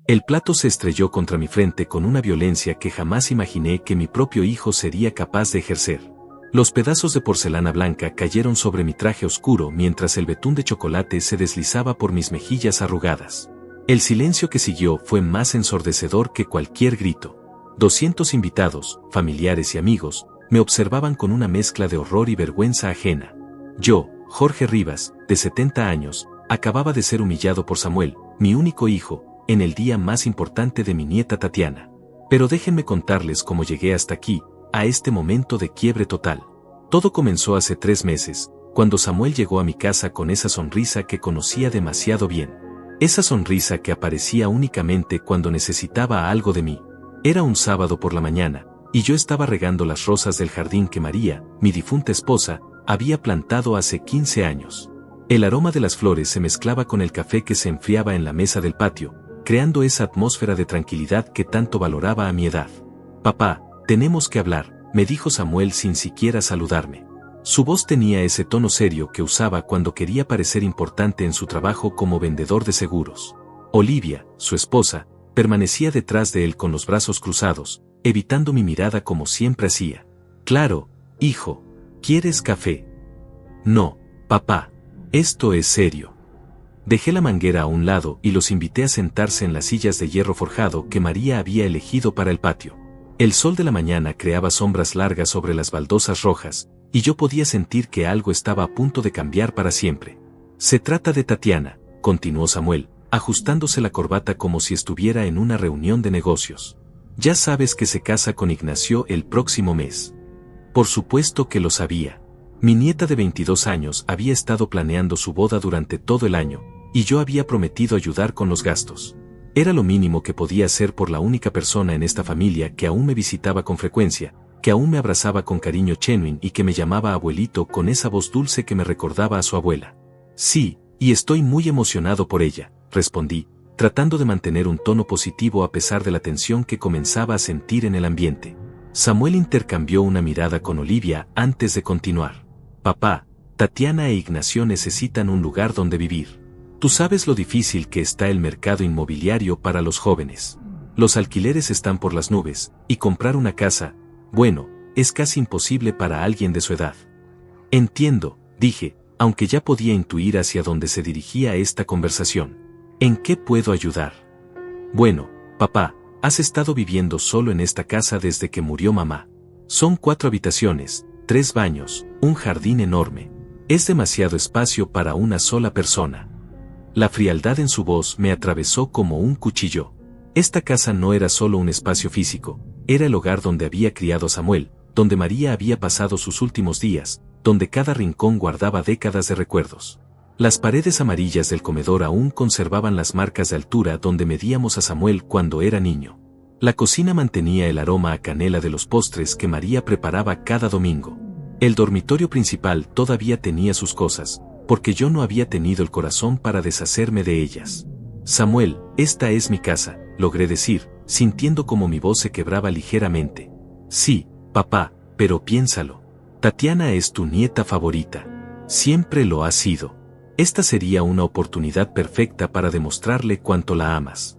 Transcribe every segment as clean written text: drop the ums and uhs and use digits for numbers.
El plato se estrelló contra mi frente con una violencia que jamás imaginé que mi propio hijo sería capaz de ejercer. Los pedazos de porcelana blanca cayeron sobre mi traje oscuro mientras el betún de chocolate se deslizaba por mis mejillas arrugadas. El silencio que siguió fue más ensordecedor que cualquier grito. 200 invitados, familiares y amigos, me observaban con una mezcla de horror y vergüenza ajena. Yo, Jorge Rivas, de 70 años, acababa de ser humillado por Samuel, mi único hijo, en el día más importante de mi nieta Tatiana. Pero déjenme contarles cómo llegué hasta aquí, a este momento de quiebre total. Todo comenzó hace 3 meses, cuando Samuel llegó a mi casa con esa sonrisa que conocía demasiado bien. Esa sonrisa que aparecía únicamente cuando necesitaba algo de mí. Era un sábado por la mañana, y yo estaba regando las rosas del jardín que María, mi difunta esposa, había plantado hace 15 años. El aroma de las flores se mezclaba con el café que se enfriaba en la mesa del patio, creando esa atmósfera de tranquilidad que tanto valoraba a mi edad. «Papá, tenemos que hablar», me dijo Samuel sin siquiera saludarme. Su voz tenía ese tono serio que usaba cuando quería parecer importante en su trabajo como vendedor de seguros. Olivia, su esposa, permanecía detrás de él con los brazos cruzados, evitando mi mirada como siempre hacía. «Claro, hijo. ¿Quieres café?» «No, papá. Esto es serio». Dejé la manguera a un lado y los invité a sentarse en las sillas de hierro forjado que María había elegido para el patio. El sol de la mañana creaba sombras largas sobre las baldosas rojas, y yo podía sentir que algo estaba a punto de cambiar para siempre. «Se trata de Tatiana», continuó Samuel, ajustándose la corbata como si estuviera en una reunión de negocios. «Ya sabes que se casa con Ignacio el próximo mes». Por supuesto que lo sabía. Mi nieta de 22 años había estado planeando su boda durante todo el año, y yo había prometido ayudar con los gastos. Era lo mínimo que podía hacer por la única persona en esta familia que aún me visitaba con frecuencia, que aún me abrazaba con cariño genuino y que me llamaba abuelito con esa voz dulce que me recordaba a su abuela. «Sí, y estoy muy emocionado por ella», respondí, tratando de mantener un tono positivo a pesar de la tensión que comenzaba a sentir en el ambiente. Samuel intercambió una mirada con Olivia antes de continuar. «Papá, Tatiana e Ignacio necesitan un lugar donde vivir. Tú sabes lo difícil que está el mercado inmobiliario para los jóvenes. Los alquileres están por las nubes, y comprar una casa, bueno, es casi imposible para alguien de su edad». «Entiendo», dije, aunque ya podía intuir hacia dónde se dirigía esta conversación. «¿En qué puedo ayudar?» «Bueno, papá, has estado viviendo solo en esta casa desde que murió mamá. Son 4 habitaciones, 3 baños, un jardín enorme. Es demasiado espacio para una sola persona». La frialdad en su voz me atravesó como un cuchillo. Esta casa no era solo un espacio físico, era el hogar donde había criado a Samuel, donde María había pasado sus últimos días, donde cada rincón guardaba décadas de recuerdos. Las paredes amarillas del comedor aún conservaban las marcas de altura donde medíamos a Samuel cuando era niño. La cocina mantenía el aroma a canela de los postres que María preparaba cada domingo. El dormitorio principal todavía tenía sus cosas, porque yo no había tenido el corazón para deshacerme de ellas. «Samuel, esta es mi casa», logré decir, sintiendo como mi voz se quebraba ligeramente. «Sí, papá, pero piénsalo. Tatiana es tu nieta favorita. Siempre lo ha sido. Esta sería una oportunidad perfecta para demostrarle cuánto la amas».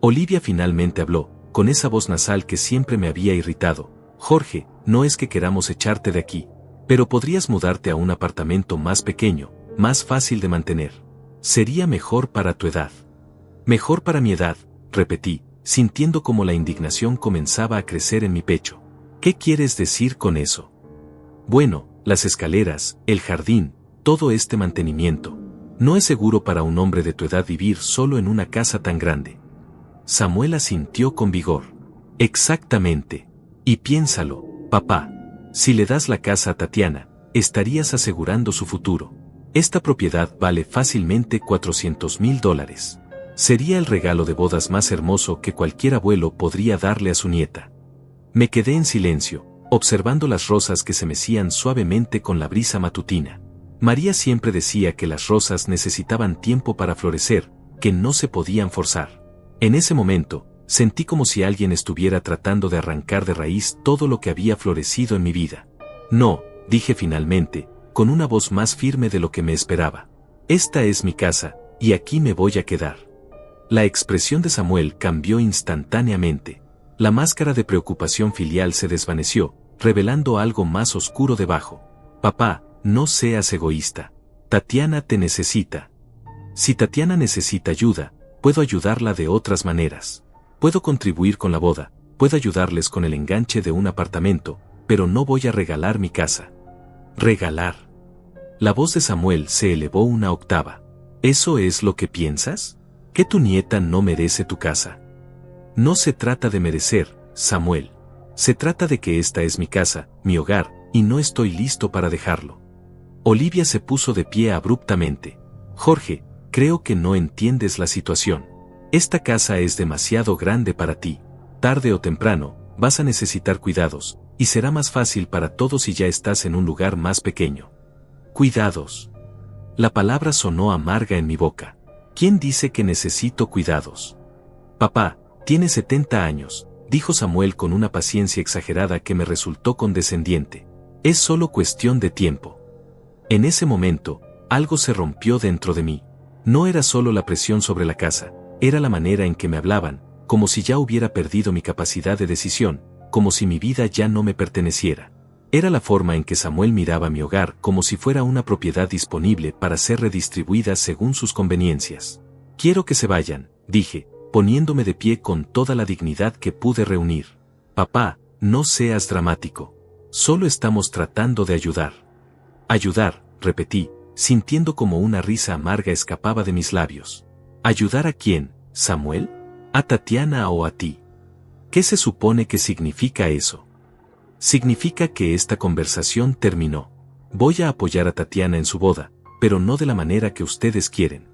Olivia finalmente habló, con esa voz nasal que siempre me había irritado. «Jorge, no es que queramos echarte de aquí, pero podrías mudarte a un apartamento más pequeño, más fácil de mantener. Sería mejor para tu edad». «Mejor para mi edad», repetí, sintiendo como la indignación comenzaba a crecer en mi pecho. «¿Qué quieres decir con eso?» «Bueno, las escaleras, el jardín, todo este mantenimiento. No es seguro para un hombre de tu edad vivir solo en una casa tan grande». Samuel asintió con vigor. «Exactamente. Y piénsalo, papá. Si le das la casa a Tatiana, estarías asegurando su futuro. Esta propiedad vale fácilmente $400,000. Sería el regalo de bodas más hermoso que cualquier abuelo podría darle a su nieta». Me quedé en silencio, observando las rosas que se mecían suavemente con la brisa matutina. María siempre decía que las rosas necesitaban tiempo para florecer, que no se podían forzar. En ese momento, sentí como si alguien estuviera tratando de arrancar de raíz todo lo que había florecido en mi vida. «No», dije finalmente, con una voz más firme de lo que me esperaba. «Esta es mi casa, y aquí me voy a quedar». La expresión de Samuel cambió instantáneamente. La máscara de preocupación filial se desvaneció, revelando algo más oscuro debajo. Papá, no seas egoísta. Tatiana te necesita. Si Tatiana necesita ayuda, puedo ayudarla de otras maneras. Puedo contribuir con la boda, puedo ayudarles con el enganche de un apartamento, pero no voy a regalar mi casa. ¿Regalar? La voz de Samuel se elevó una octava. ¿Eso es lo que piensas? ¿Que tu nieta no merece tu casa? No se trata de merecer, Samuel. Se trata de que esta es mi casa, mi hogar, y no estoy listo para dejarlo. Olivia se puso de pie abruptamente. Jorge, creo que no entiendes la situación. Esta casa es demasiado grande para ti. Tarde o temprano, vas a necesitar cuidados, y será más fácil para todos si ya estás en un lugar más pequeño. Cuidados. La palabra sonó amarga en mi boca. ¿Quién dice que necesito cuidados? Papá, tienes 70 años, dijo Samuel con una paciencia exagerada que me resultó condescendiente. Es solo cuestión de tiempo. En ese momento, algo se rompió dentro de mí. No era solo la presión sobre la casa, era la manera en que me hablaban, como si ya hubiera perdido mi capacidad de decisión, como si mi vida ya no me perteneciera. Era la forma en que Samuel miraba mi hogar como si fuera una propiedad disponible para ser redistribuida según sus conveniencias. Quiero que se vayan, dije, poniéndome de pie con toda la dignidad que pude reunir. Papá, no seas dramático. Solo estamos tratando de ayudar. Ayudar, repetí, sintiendo como una risa amarga escapaba de mis labios. ¿Ayudar a quién, Samuel? ¿A Tatiana o a ti? ¿Qué se supone que significa eso? Significa que esta conversación terminó. Voy a apoyar a Tatiana en su boda, pero no de la manera que ustedes quieren.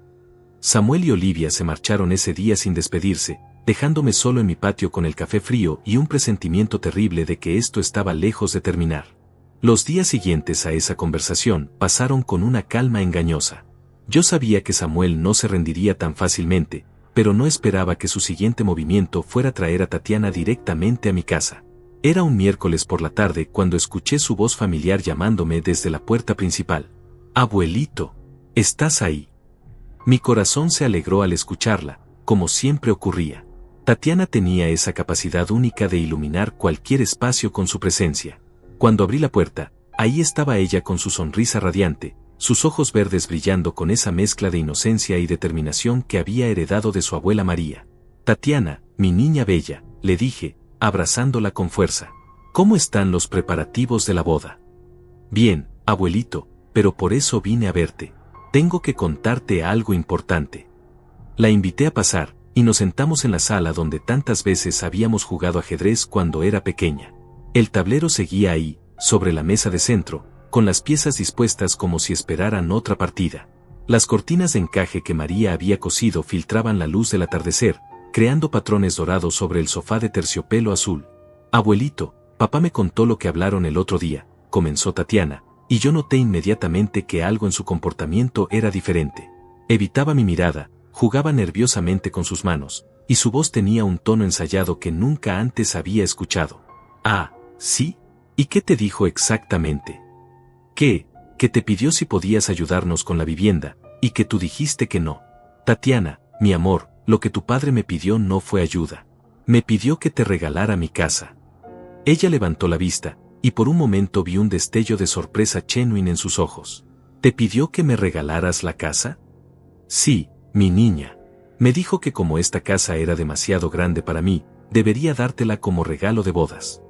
Samuel y Olivia se marcharon ese día sin despedirse, dejándome solo en mi patio con el café frío y un presentimiento terrible de que esto estaba lejos de terminar. Los días siguientes a esa conversación pasaron con una calma engañosa. Yo sabía que Samuel no se rendiría tan fácilmente, pero no esperaba que su siguiente movimiento fuera traer a Tatiana directamente a mi casa. Era un miércoles por la tarde cuando escuché su voz familiar llamándome desde la puerta principal. Abuelito, ¿estás ahí? Mi corazón se alegró al escucharla, como siempre ocurría. Tatiana tenía esa capacidad única de iluminar cualquier espacio con su presencia. Cuando abrí la puerta, ahí estaba ella con su sonrisa radiante, sus ojos verdes brillando con esa mezcla de inocencia y determinación que había heredado de su abuela María. Tatiana, mi niña bella, le dije, abrazándola con fuerza. ¿Cómo están los preparativos de la boda? Bien, abuelito, pero por eso vine a verte. Tengo que contarte algo importante. La invité a pasar, y nos sentamos en la sala donde tantas veces habíamos jugado ajedrez cuando era pequeña. El tablero seguía ahí, sobre la mesa de centro, con las piezas dispuestas como si esperaran otra partida. Las cortinas de encaje que María había cosido filtraban la luz del atardecer, creando patrones dorados sobre el sofá de terciopelo azul. Abuelito, papá me contó lo que hablaron el otro día, comenzó Tatiana, y yo noté inmediatamente que algo en su comportamiento era diferente. Evitaba mi mirada, jugaba nerviosamente con sus manos, y su voz tenía un tono ensayado que nunca antes había escuchado. Ah, ¿sí? ¿Y qué te dijo exactamente? ¿Qué? Que te pidió si podías ayudarnos con la vivienda, y que tú dijiste que no. Tatiana, mi amor, lo que tu padre me pidió no fue ayuda. Me pidió que te regalara mi casa. Ella levantó la vista, y por un momento vi un destello de sorpresa genuina en sus ojos. ¿Te pidió que me regalaras la casa? Sí, mi niña. Me dijo que como esta casa era demasiado grande para mí, debería dártela como regalo de bodas.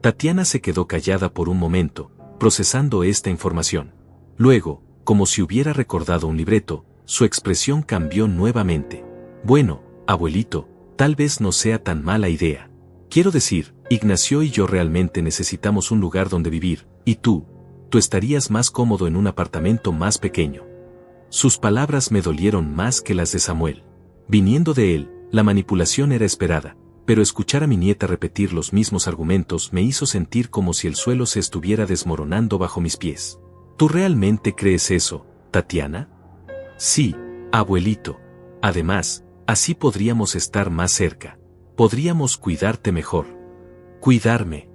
Tatiana se quedó callada por un momento, procesando esta información. Luego, como si hubiera recordado un libreto, su expresión cambió nuevamente. Bueno, abuelito, tal vez no sea tan mala idea. Quiero decir, Ignacio y yo realmente necesitamos un lugar donde vivir, y tú estarías más cómodo en un apartamento más pequeño. Sus palabras me dolieron más que las de Samuel. Viniendo de él, la manipulación era esperada, pero escuchar a mi nieta repetir los mismos argumentos me hizo sentir como si el suelo se estuviera desmoronando bajo mis pies. ¿Tú realmente crees eso, Tatiana? Sí, abuelito. Además, así podríamos estar más cerca. Podríamos cuidarte mejor. ¿Cuidarme?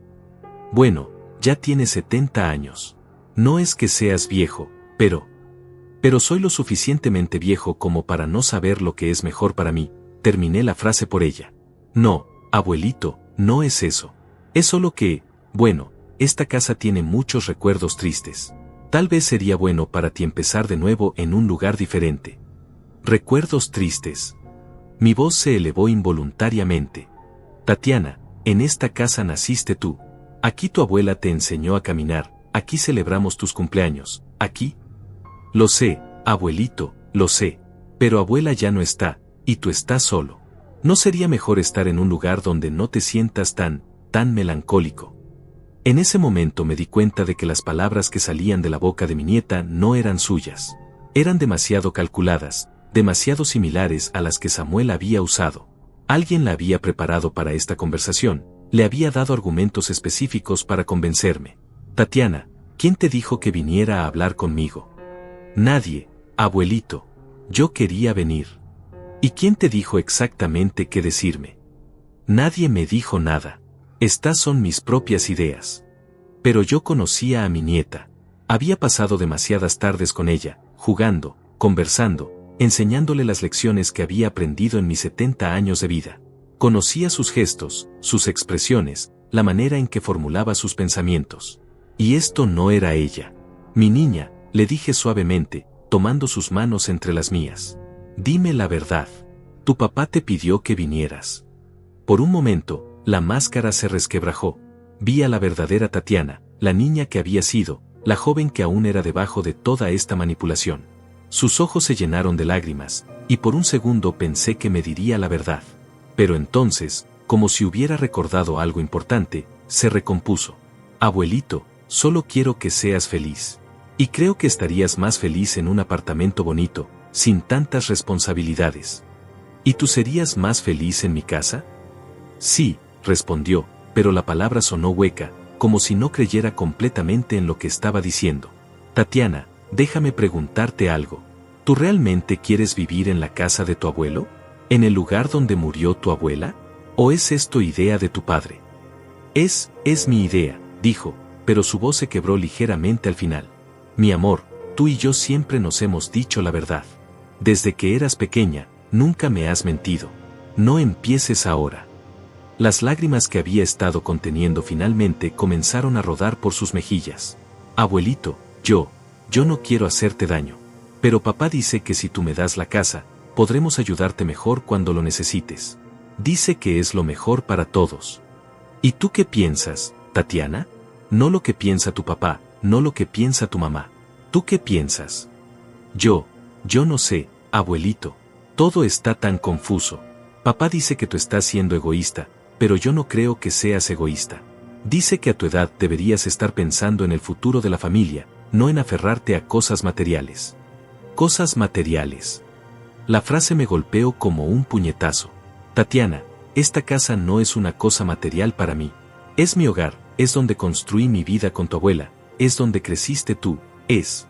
Bueno, ya tienes 70 años. No es que seas viejo, pero soy lo suficientemente viejo como para no saber lo que es mejor para mí, terminé la frase por ella. No, abuelito, no es eso. Es solo que, bueno, esta casa tiene muchos recuerdos tristes. Tal vez sería bueno para ti empezar de nuevo en un lugar diferente. Recuerdos tristes. Mi voz se elevó involuntariamente. Tatiana, en esta casa naciste tú. Aquí tu abuela te enseñó a caminar, aquí celebramos tus cumpleaños, aquí. Lo sé, abuelito, lo sé. Pero abuela ya no está, y tú estás solo. ¿No sería mejor estar en un lugar donde no te sientas tan melancólico? En ese momento me di cuenta de que las palabras que salían de la boca de mi nieta no eran suyas. Eran demasiado calculadas, demasiado similares a las que Samuel había usado. Alguien la había preparado para esta conversación, le había dado argumentos específicos para convencerme. Tatiana, ¿quién te dijo que viniera a hablar conmigo? Nadie, abuelito. Yo quería venir. ¿Y quién te dijo exactamente qué decirme? Nadie me dijo nada. Estas son mis propias ideas. Pero yo conocía a mi nieta. Había pasado demasiadas tardes con ella, jugando, conversando, enseñándole las lecciones que había aprendido en mis 70 años de vida. Conocía sus gestos, sus expresiones, la manera en que formulaba sus pensamientos. Y esto no era ella. Mi niña, le dije suavemente, tomando sus manos entre las mías. Dime la verdad. Tu papá te pidió que vinieras. Por un momento, la máscara se resquebrajó. Vi a la verdadera Tatiana, la niña que había sido, la joven que aún era debajo de toda esta manipulación. Sus ojos se llenaron de lágrimas, y por un segundo pensé que me diría la verdad. Pero entonces, como si hubiera recordado algo importante, se recompuso. Abuelito, solo quiero que seas feliz. Y creo que estarías más feliz en un apartamento bonito, sin tantas responsabilidades. ¿Y tú serías más feliz en mi casa? Sí, respondió, pero la palabra sonó hueca, como si no creyera completamente en lo que estaba diciendo. Tatiana, déjame preguntarte algo. ¿Tú realmente quieres vivir en la casa de tu abuelo? ¿En el lugar donde murió tu abuela? ¿O es esto idea de tu padre? Es mi idea, dijo, pero su voz se quebró ligeramente al final. Mi amor, tú y yo siempre nos hemos dicho la verdad. Desde que eras pequeña, nunca me has mentido. No empieces ahora. Las lágrimas que había estado conteniendo finalmente comenzaron a rodar por sus mejillas. Abuelito, yo no quiero hacerte daño. Pero papá dice que si tú me das la casa, podremos ayudarte mejor cuando lo necesites. Dice que es lo mejor para todos. ¿Y tú qué piensas, Tatiana? No lo que piensa tu papá, no lo que piensa tu mamá. ¿Tú qué piensas? Yo no sé, abuelito. Todo está tan confuso. Papá dice que tú estás siendo egoísta, pero yo no creo que seas egoísta. Dice que a tu edad deberías estar pensando en el futuro de la familia, no en aferrarte a cosas materiales. Cosas materiales. La frase me golpeó como un puñetazo. Tatiana, esta casa no es una cosa material para mí. Es mi hogar, es donde construí mi vida con tu abuela, es donde creciste tú, es.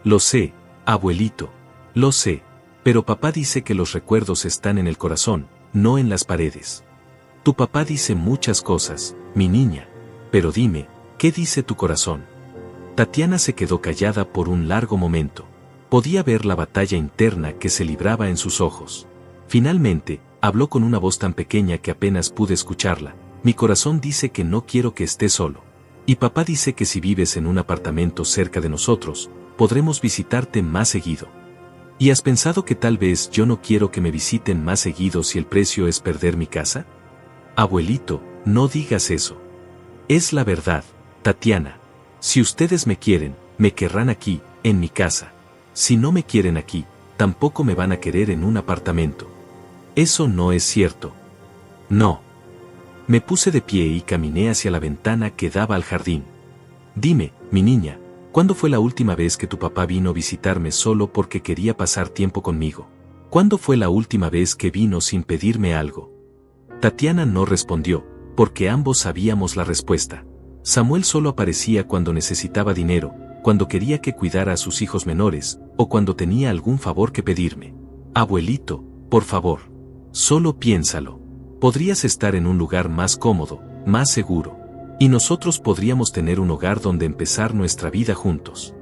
Lo sé, abuelito, lo sé, pero papá dice que los recuerdos están en el corazón, no en las paredes. Tu papá dice muchas cosas, mi niña, pero dime, ¿qué dice tu corazón? Tatiana se quedó callada por un largo momento. Podía ver la batalla interna que se libraba en sus ojos. Finalmente, habló con una voz tan pequeña que apenas pude escucharla. Mi corazón dice que no quiero que estés solo. Y papá dice que si vives en un apartamento cerca de nosotros, podremos visitarte más seguido. ¿Y has pensado que tal vez yo no quiero que me visiten más seguido si el precio es perder mi casa? Abuelito, no digas eso. Es la verdad, Tatiana. Si ustedes me quieren, me querrán aquí, en mi casa. Si no me quieren aquí, tampoco me van a querer en un apartamento. Eso no es cierto. No. Me puse de pie y caminé hacia la ventana que daba al jardín. Dime, mi niña, ¿cuándo fue la última vez que tu papá vino a visitarme solo porque quería pasar tiempo conmigo? ¿Cuándo fue la última vez que vino sin pedirme algo? Tatiana no respondió, porque ambos sabíamos la respuesta. Samuel solo aparecía cuando necesitaba dinero, cuando quería que cuidara a sus hijos menores, o cuando tenía algún favor que pedirme. Abuelito, por favor, solo piénsalo. Podrías estar en un lugar más cómodo, más seguro. Y nosotros podríamos tener un hogar donde empezar nuestra vida juntos.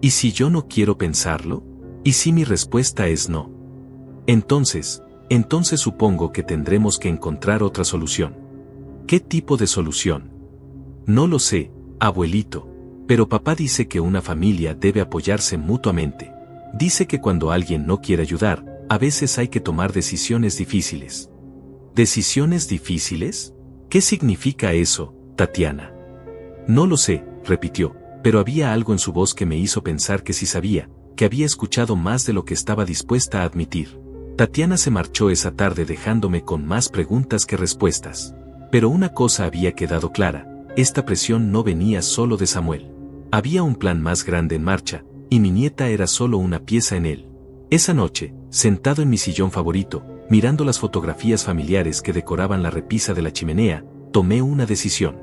¿Y si yo no quiero pensarlo? ¿Y si mi respuesta es no? Entonces, Entonces supongo que tendremos que encontrar otra solución. ¿Qué tipo de solución? No lo sé, abuelito, pero papá dice que una familia debe apoyarse mutuamente. Dice que cuando alguien no quiere ayudar, a veces hay que tomar decisiones difíciles. ¿Decisiones difíciles? ¿Qué significa eso, Tatiana? No lo sé, repitió, pero había algo en su voz que me hizo pensar que sí sabía, que había escuchado más de lo que estaba dispuesta a admitir. Tatiana se marchó esa tarde dejándome con más preguntas que respuestas. Pero una cosa había quedado clara, esta presión no venía solo de Samuel. Había un plan más grande en marcha, y mi nieta era solo una pieza en él. Esa noche, sentado en mi sillón favorito, mirando las fotografías familiares que decoraban la repisa de la chimenea, tomé una decisión.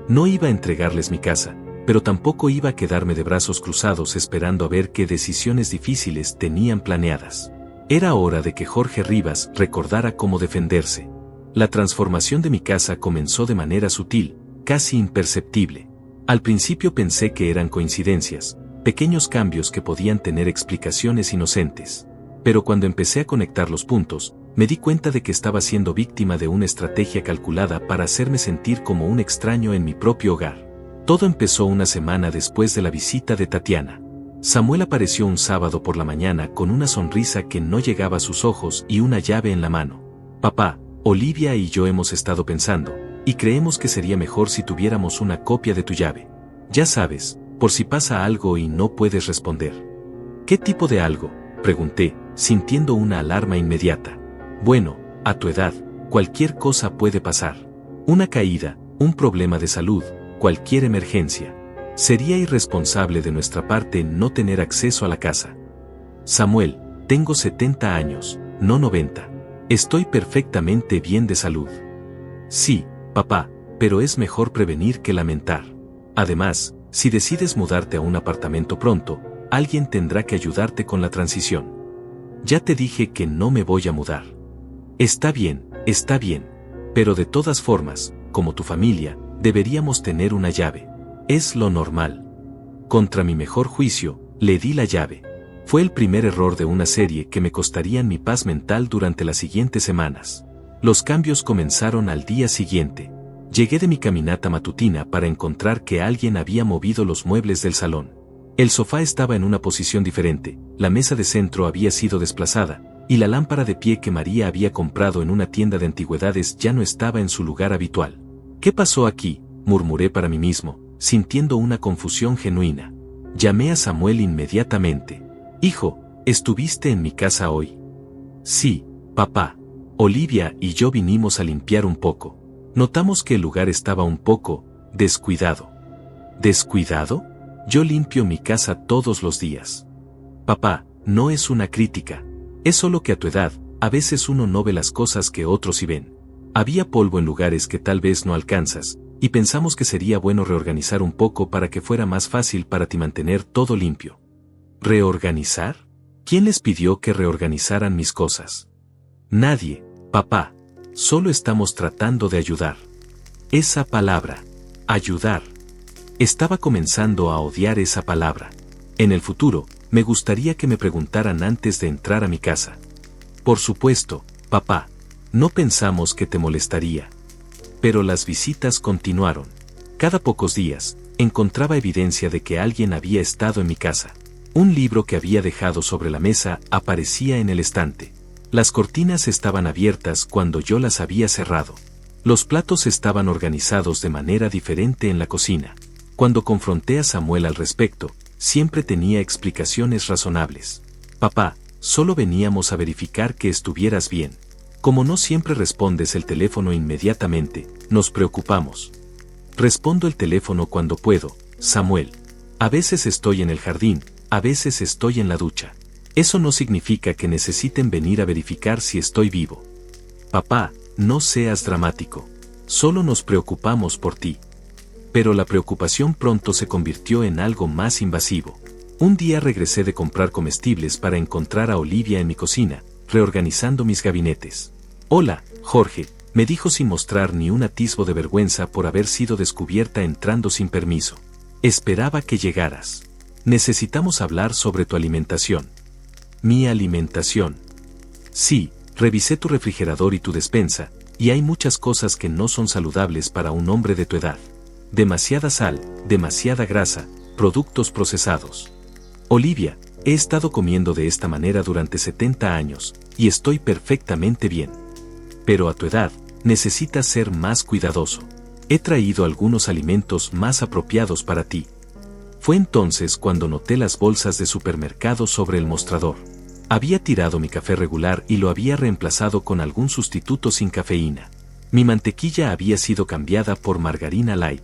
No iba a entregarles mi casa, pero tampoco iba a quedarme de brazos cruzados esperando a ver qué decisiones difíciles tenían planeadas. Era hora de que Jorge Rivas recordara cómo defenderse. La transformación de mi casa comenzó de manera sutil, casi imperceptible. Al principio pensé que eran coincidencias, pequeños cambios que podían tener explicaciones inocentes. Pero cuando empecé a conectar los puntos, me di cuenta de que estaba siendo víctima de una estrategia calculada para hacerme sentir como un extraño en mi propio hogar. Todo empezó una semana después de la visita de Tatiana. Samuel apareció un sábado por la mañana con una sonrisa que no llegaba a sus ojos y una llave en la mano. Papá, Olivia y yo hemos estado pensando, y creemos que sería mejor si tuviéramos una copia de tu llave. Ya sabes, por si pasa algo y no puedes responder. ¿Qué tipo de algo?, pregunté, sintiendo una alarma inmediata. Bueno, a tu edad, cualquier cosa puede pasar. Una caída, un problema de salud, cualquier emergencia. Sería irresponsable de nuestra parte no tener acceso a la casa. Samuel, tengo 70 años, no 90. Estoy perfectamente bien de salud. Sí, papá, pero es mejor prevenir que lamentar. Además, si decides mudarte a un apartamento pronto, alguien tendrá que ayudarte con la transición. Ya te dije que no me voy a mudar. Está bien, pero de todas formas, como tu familia, deberíamos tener una llave. Es lo normal. Contra mi mejor juicio, le di la llave. Fue el primer error de una serie que me costaría mi paz mental durante las siguientes semanas. Los cambios comenzaron al día siguiente. Llegué de mi caminata matutina para encontrar que alguien había movido los muebles del salón. El sofá estaba en una posición diferente, la mesa de centro había sido desplazada, y la lámpara de pie que María había comprado en una tienda de antigüedades ya no estaba en su lugar habitual. ¿Qué pasó aquí?, murmuré para mí mismo, sintiendo una confusión genuina. Llamé a Samuel inmediatamente. Hijo, ¿estuviste en mi casa hoy? Sí, papá. Olivia y yo vinimos a limpiar un poco. Notamos que el lugar estaba un poco descuidado. ¿Descuidado? Yo limpio mi casa todos los días. Papá, no es una crítica. Es solo que a tu edad, a veces uno no ve las cosas que otros sí ven. Había polvo en lugares que tal vez no alcanzas, y pensamos que sería bueno reorganizar un poco para que fuera más fácil para ti mantener todo limpio. ¿Reorganizar? ¿Quién les pidió que reorganizaran mis cosas? Nadie, papá. Solo estamos tratando de ayudar. Esa palabra, ayudar. Estaba comenzando a odiar esa palabra. En el futuro, me gustaría que me preguntaran antes de entrar a mi casa. Por supuesto, papá. No pensamos que te molestaría. Pero las visitas continuaron. Cada pocos días, encontraba evidencia de que alguien había estado en mi casa. Un libro que había dejado sobre la mesa aparecía en el estante. Las cortinas estaban abiertas cuando yo las había cerrado. Los platos estaban organizados de manera diferente en la cocina. Cuando confronté a Samuel al respecto, siempre tenía explicaciones razonables. Papá, solo veníamos a verificar que estuvieras bien. Como no siempre respondes el teléfono inmediatamente, nos preocupamos. Respondo el teléfono cuando puedo, Samuel. A veces estoy en el jardín, a veces estoy en la ducha. Eso no significa que necesiten venir a verificar si estoy vivo. Papá, no seas dramático. Solo nos preocupamos por ti. Pero la preocupación pronto se convirtió en algo más invasivo. Un día regresé de comprar comestibles para encontrar a Olivia en mi cocina, reorganizando mis gabinetes. Hola, Jorge, me dijo sin mostrar ni un atisbo de vergüenza por haber sido descubierta entrando sin permiso. Esperaba que llegaras. Necesitamos hablar sobre tu alimentación. ¿Mi alimentación? Sí, revisé tu refrigerador y tu despensa, y hay muchas cosas que no son saludables para un hombre de tu edad. Demasiada sal, demasiada grasa, productos procesados. Olivia, he estado comiendo de esta manera durante 70 años, y estoy perfectamente bien. Pero a tu edad, necesitas ser más cuidadoso. He traído algunos alimentos más apropiados para ti. Fue entonces cuando noté las bolsas de supermercado sobre el mostrador. Había tirado mi café regular y lo había reemplazado con algún sustituto sin cafeína. Mi mantequilla había sido cambiada por margarina light.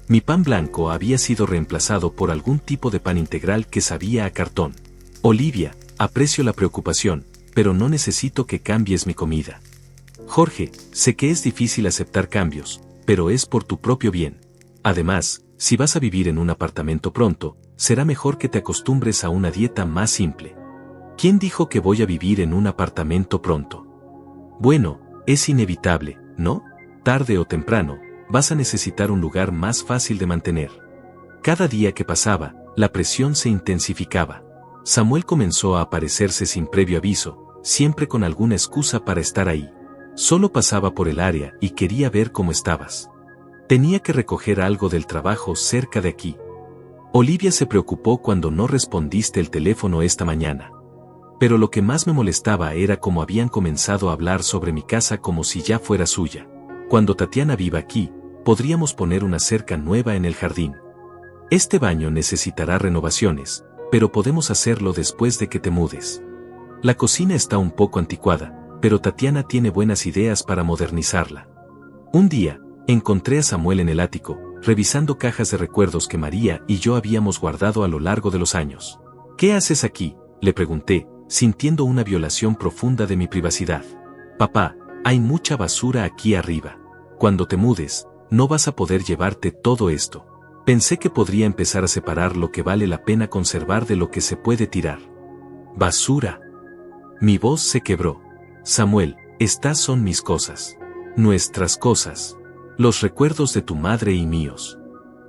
Mi pan blanco había sido reemplazado por algún tipo de pan integral que sabía a cartón. Olivia, aprecio la preocupación, pero no necesito que cambies mi comida. Jorge, sé que es difícil aceptar cambios, pero es por tu propio bien. Además, si vas a vivir en un apartamento pronto, será mejor que te acostumbres a una dieta más simple. ¿Quién dijo que voy a vivir en un apartamento pronto? Bueno, es inevitable, ¿no? Tarde o temprano, vas a necesitar un lugar más fácil de mantener. Cada día que pasaba, la presión se intensificaba. Samuel comenzó a aparecerse sin previo aviso, siempre con alguna excusa para estar ahí. Solo pasaba por el área y quería ver cómo estabas. Tenía que recoger algo del trabajo cerca de aquí. Olivia se preocupó cuando no respondiste el teléfono esta mañana. Pero lo que más me molestaba era cómo habían comenzado a hablar sobre mi casa como si ya fuera suya. Cuando Tatiana viva aquí, podríamos poner una cerca nueva en el jardín. Este baño necesitará renovaciones, pero podemos hacerlo después de que te mudes. La cocina está un poco anticuada, pero Tatiana tiene buenas ideas para modernizarla. Un día, encontré a Samuel en el ático, revisando cajas de recuerdos que María y yo habíamos guardado a lo largo de los años. ¿Qué haces aquí?, le pregunté, sintiendo una violación profunda de mi privacidad. Papá, hay mucha basura aquí arriba. Cuando te mudes, no vas a poder llevarte todo esto. Pensé que podría empezar a separar lo que vale la pena conservar de lo que se puede tirar. ¿Basura? Mi voz se quebró. Samuel, estas son mis cosas. Nuestras cosas. Los recuerdos de tu madre y míos.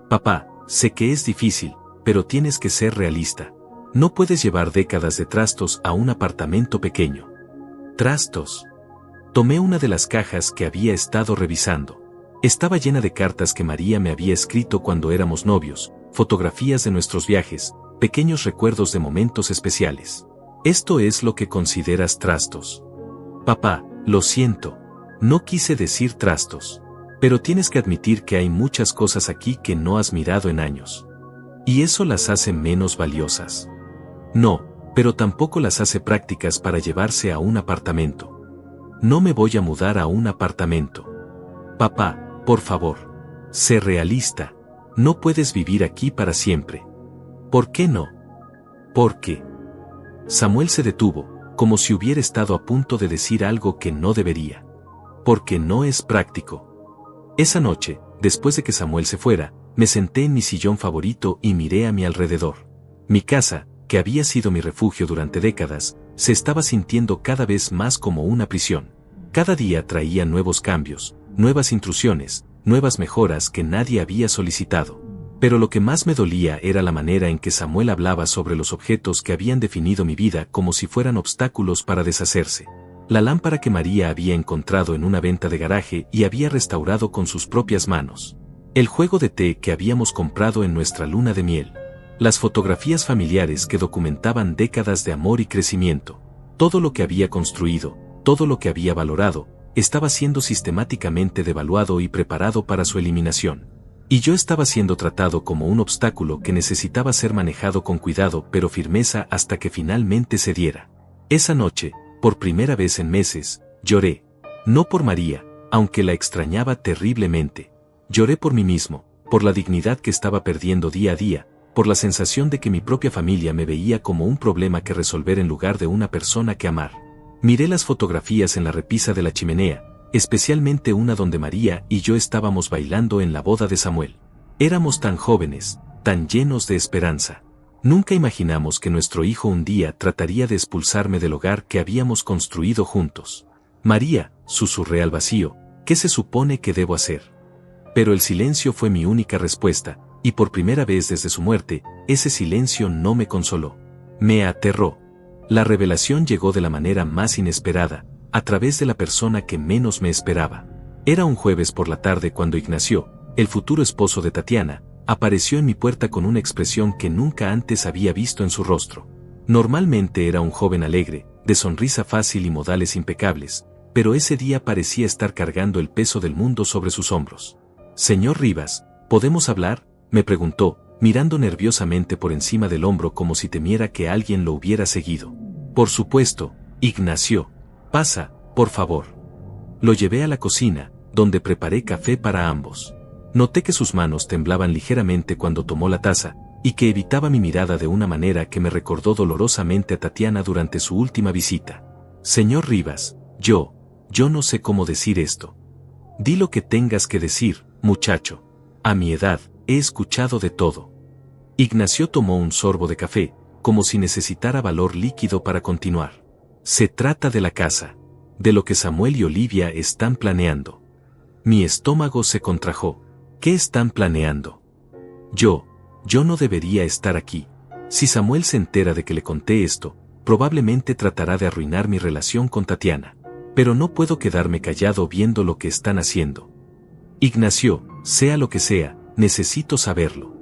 Papá, sé que es difícil, pero tienes que ser realista. No puedes llevar décadas de trastos a un apartamento pequeño. ¿Trastos? Tomé una de las cajas que había estado revisando. Estaba llena de cartas que María me había escrito cuando éramos novios, fotografías de nuestros viajes, pequeños recuerdos de momentos especiales. ¿Esto es lo que consideras trastos? Papá, lo siento. No quise decir trastos. Pero tienes que admitir que hay muchas cosas aquí que no has mirado en años. Y eso las hace menos valiosas. No, pero tampoco las hace prácticas para llevarse a un apartamento. No me voy a mudar a un apartamento. Papá, por favor. Sé realista. No puedes vivir aquí para siempre. ¿Por qué no? ¿Por qué? Samuel se detuvo, como si hubiera estado a punto de decir algo que no debería. Porque no es práctico. Esa noche, después de que Samuel se fuera, me senté en mi sillón favorito y miré a mi alrededor. Mi casa, que había sido mi refugio durante décadas, se estaba sintiendo cada vez más como una prisión. Cada día traía nuevos cambios, nuevas intrusiones, nuevas mejoras que nadie había solicitado. Pero lo que más me dolía era la manera en que Samuel hablaba sobre los objetos que habían definido mi vida como si fueran obstáculos para deshacerse. La lámpara que María había encontrado en una venta de garaje y había restaurado con sus propias manos. El juego de té que habíamos comprado en nuestra luna de miel. Las fotografías familiares que documentaban décadas de amor y crecimiento. Todo lo que había construido, todo lo que había valorado, estaba siendo sistemáticamente devaluado y preparado para su eliminación. Y yo estaba siendo tratado como un obstáculo que necesitaba ser manejado con cuidado pero firmeza hasta que finalmente cediera. Esa noche, por primera vez en meses, lloré. No por María, aunque la extrañaba terriblemente. Lloré por mí mismo, por la dignidad que estaba perdiendo día a día, por la sensación de que mi propia familia me veía como un problema que resolver en lugar de una persona que amar. Miré las fotografías en la repisa de la chimenea, especialmente una donde María y yo estábamos bailando en la boda de Samuel. Éramos tan jóvenes, tan llenos de esperanza. Nunca imaginamos que nuestro hijo un día trataría de expulsarme del hogar que habíamos construido juntos. María, susurré al vacío, ¿qué se supone que debo hacer? Pero el silencio fue mi única respuesta, y por primera vez desde su muerte, ese silencio no me consoló. Me aterró. La revelación llegó de la manera más inesperada, a través de la persona que menos me esperaba. Era un jueves por la tarde cuando Ignacio, el futuro esposo de Tatiana, apareció en mi puerta con una expresión que nunca antes había visto en su rostro. Normalmente era un joven alegre, de sonrisa fácil y modales impecables, pero ese día parecía estar cargando el peso del mundo sobre sus hombros. «Señor Rivas, ¿podemos hablar?», me preguntó, mirando nerviosamente por encima del hombro como si temiera que alguien lo hubiera seguido. «Por supuesto, Ignacio. Pasa, por favor». Lo llevé a la cocina, donde preparé café para ambos. Noté que sus manos temblaban ligeramente cuando tomó la taza, y que evitaba mi mirada de una manera que me recordó dolorosamente a Tatiana durante su última visita. «Señor Rivas, yo no sé cómo decir esto». «Di lo que tengas que decir, muchacho. A mi edad, he escuchado de todo». Ignacio tomó un sorbo de café, como si necesitara valor líquido para continuar. «Se trata de la casa. De lo que Samuel y Olivia están planeando». Mi estómago se contrajo. «¿Qué están planeando?». Yo no debería estar aquí. Si Samuel se entera de que le conté esto, probablemente tratará de arruinar mi relación con Tatiana. Pero no puedo quedarme callado viendo lo que están haciendo. «Ignacio, sea lo que sea, necesito saberlo».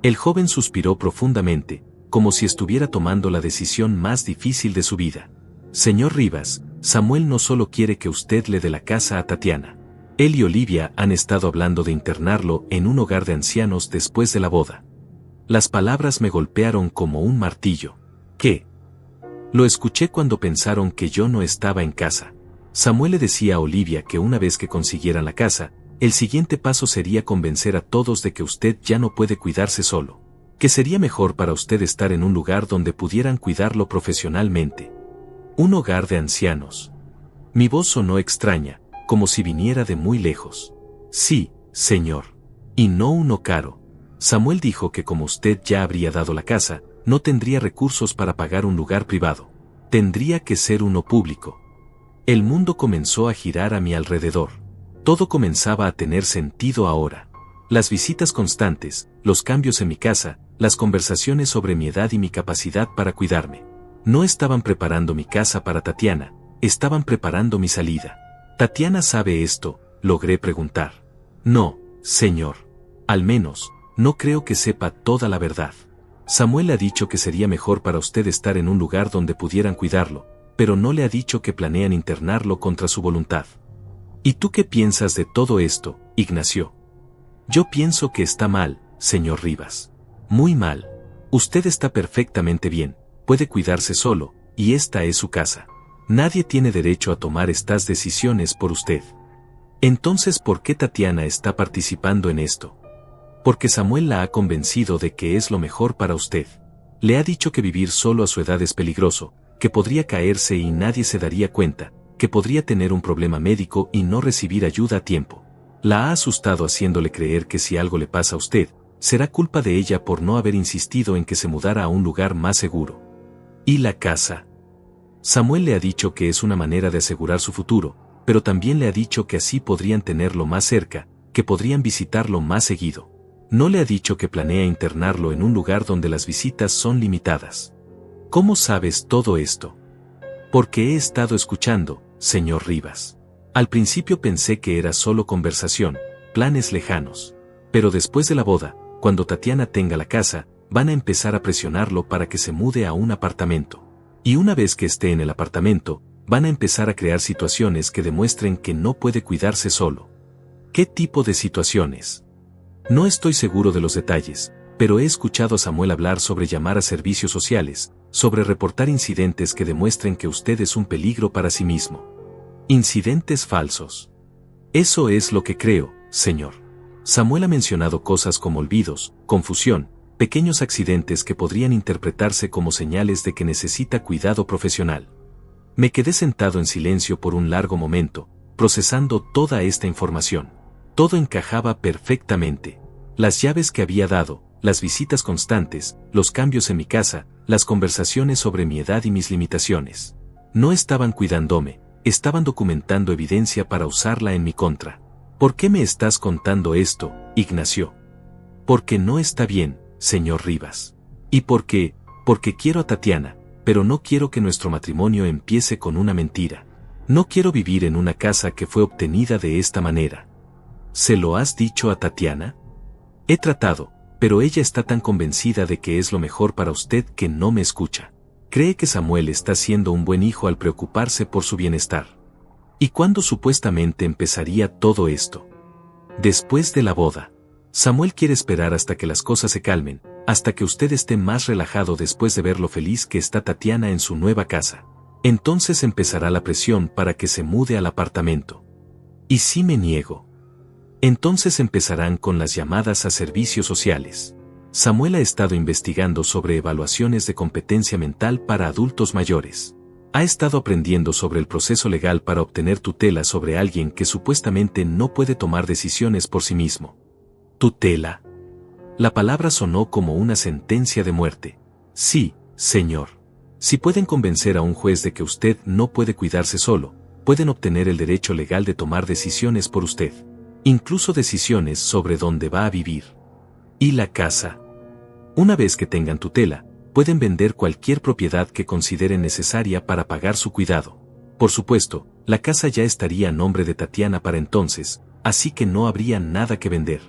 El joven suspiró profundamente, como si estuviera tomando la decisión más difícil de su vida. «Señor Rivas, Samuel no solo quiere que usted le dé la casa a Tatiana. Él y Olivia han estado hablando de internarlo en un hogar de ancianos después de la boda». Las palabras me golpearon como un martillo. «¿Qué?». Lo escuché cuando pensaron que yo no estaba en casa. Samuel le decía a Olivia que una vez que consiguieran la casa, el siguiente paso sería convencer a todos de que usted ya no puede cuidarse solo. Que sería mejor para usted estar en un lugar donde pudieran cuidarlo profesionalmente. Un hogar de ancianos. Mi voz sonó extraña, como si viniera de muy lejos. «Sí, señor. Y no uno caro. Samuel dijo que como usted ya habría dado la casa, no tendría recursos para pagar un lugar privado. Tendría que ser uno público». El mundo comenzó a girar a mi alrededor. Todo comenzaba a tener sentido ahora. Las visitas constantes, los cambios en mi casa, las conversaciones sobre mi edad y mi capacidad para cuidarme. No estaban preparando mi casa para Tatiana, estaban preparando mi salida. «¿Tatiana sabe esto?», logré preguntar. «No, señor. Al menos, no creo que sepa toda la verdad. Samuel ha dicho que sería mejor para usted estar en un lugar donde pudieran cuidarlo, pero no le ha dicho que planean internarlo contra su voluntad». «¿Y tú qué piensas de todo esto, Ignacio?». «Yo pienso que está mal, señor Rivas. Muy mal. Usted está perfectamente bien, puede cuidarse solo, y esta es su casa. Nadie tiene derecho a tomar estas decisiones por usted». «Entonces, ¿por qué Tatiana está participando en esto?». «Porque Samuel la ha convencido de que es lo mejor para usted. Le ha dicho que vivir solo a su edad es peligroso, que podría caerse y nadie se daría cuenta, que podría tener un problema médico y no recibir ayuda a tiempo. La ha asustado haciéndole creer que si algo le pasa a usted, será culpa de ella por no haber insistido en que se mudara a un lugar más seguro». «¿Y la casa?». «Samuel le ha dicho que es una manera de asegurar su futuro, pero también le ha dicho que así podrían tenerlo más cerca, que podrían visitarlo más seguido. No le ha dicho que planea internarlo en un lugar donde las visitas son limitadas». «¿Cómo sabes todo esto?». «Porque he estado escuchando, señor Rivas. Al principio pensé que era solo conversación, planes lejanos. Pero después de la boda, cuando Tatiana tenga la casa, van a empezar a presionarlo para que se mude a un apartamento. Y una vez que esté en el apartamento, van a empezar a crear situaciones que demuestren que no puede cuidarse solo». «¿Qué tipo de situaciones?». «No estoy seguro de los detalles, pero he escuchado a Samuel hablar sobre llamar a servicios sociales, sobre reportar incidentes que demuestren que usted es un peligro para sí mismo». «Incidentes falsos». «Eso es lo que creo, señor. Samuel ha mencionado cosas como olvidos, confusión, pequeños accidentes que podrían interpretarse como señales de que necesita cuidado profesional». Me quedé sentado en silencio por un largo momento, procesando toda esta información. Todo encajaba perfectamente. Las llaves que había dado, las visitas constantes, los cambios en mi casa, las conversaciones sobre mi edad y mis limitaciones. No estaban cuidándome, estaban documentando evidencia para usarla en mi contra. «¿Por qué me estás contando esto, Ignacio?». «Porque no está bien, señor Rivas. Y porque quiero a Tatiana, pero no quiero que nuestro matrimonio empiece con una mentira. No quiero vivir en una casa que fue obtenida de esta manera. ¿Se lo has dicho a Tatiana? He tratado, pero ella está tan convencida de que es lo mejor para usted que no me escucha. Cree que Samuel está siendo un buen hijo al preocuparse por su bienestar. ¿Y cuándo supuestamente empezaría todo esto? Después de la boda. Samuel quiere esperar hasta que las cosas se calmen, hasta que usted esté más relajado después de ver lo feliz que está Tatiana en su nueva casa. Entonces empezará la presión para que se mude al apartamento. ¿Y si me niego? Entonces empezarán con las llamadas a servicios sociales. Samuel ha estado investigando sobre evaluaciones de competencia mental para adultos mayores. Ha estado aprendiendo sobre el proceso legal para obtener tutela sobre alguien que supuestamente no puede tomar decisiones por sí mismo. ¿Tutela? La palabra sonó como una sentencia de muerte. Sí, señor. Si pueden convencer a un juez de que usted no puede cuidarse solo, pueden obtener el derecho legal de tomar decisiones por usted. Incluso decisiones sobre dónde va a vivir. ¿Y la casa? Una vez que tengan tutela, pueden vender cualquier propiedad que consideren necesaria para pagar su cuidado. Por supuesto, la casa ya estaría a nombre de Tatiana para entonces, así que no habría nada que vender.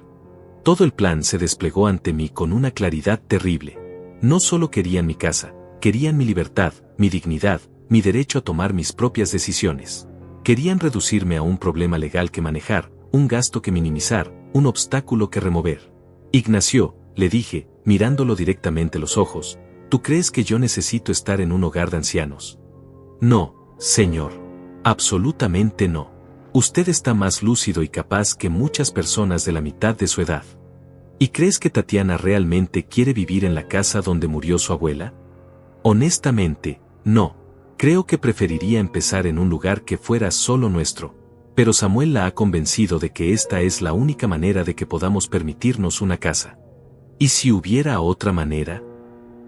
Todo el plan se desplegó ante mí con una claridad terrible. No solo querían mi casa, querían mi libertad, mi dignidad, mi derecho a tomar mis propias decisiones. Querían reducirme a un problema legal que manejar, un gasto que minimizar, un obstáculo que remover. Ignacio, le dije, mirándolo directamente a los ojos, ¿tú crees que yo necesito estar en un hogar de ancianos? No, señor. Absolutamente no. Usted está más lúcido y capaz que muchas personas de la mitad de su edad. ¿Y crees que Tatiana realmente quiere vivir en la casa donde murió su abuela? Honestamente, no. Creo que preferiría empezar en un lugar que fuera solo nuestro. Pero Samuel la ha convencido de que esta es la única manera de que podamos permitirnos una casa. ¿Y si hubiera otra manera?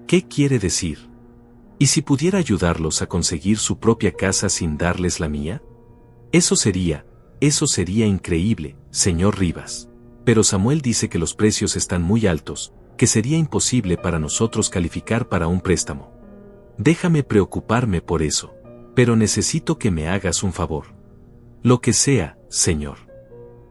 ¿Qué quiere decir? ¿Y si pudiera ayudarlos a conseguir su propia casa sin darles la mía? Eso sería increíble, señor Rivas. Pero Samuel dice que los precios están muy altos, que sería imposible para nosotros calificar para un préstamo. Déjame preocuparme por eso. Pero necesito que me hagas un favor. Lo que sea, señor.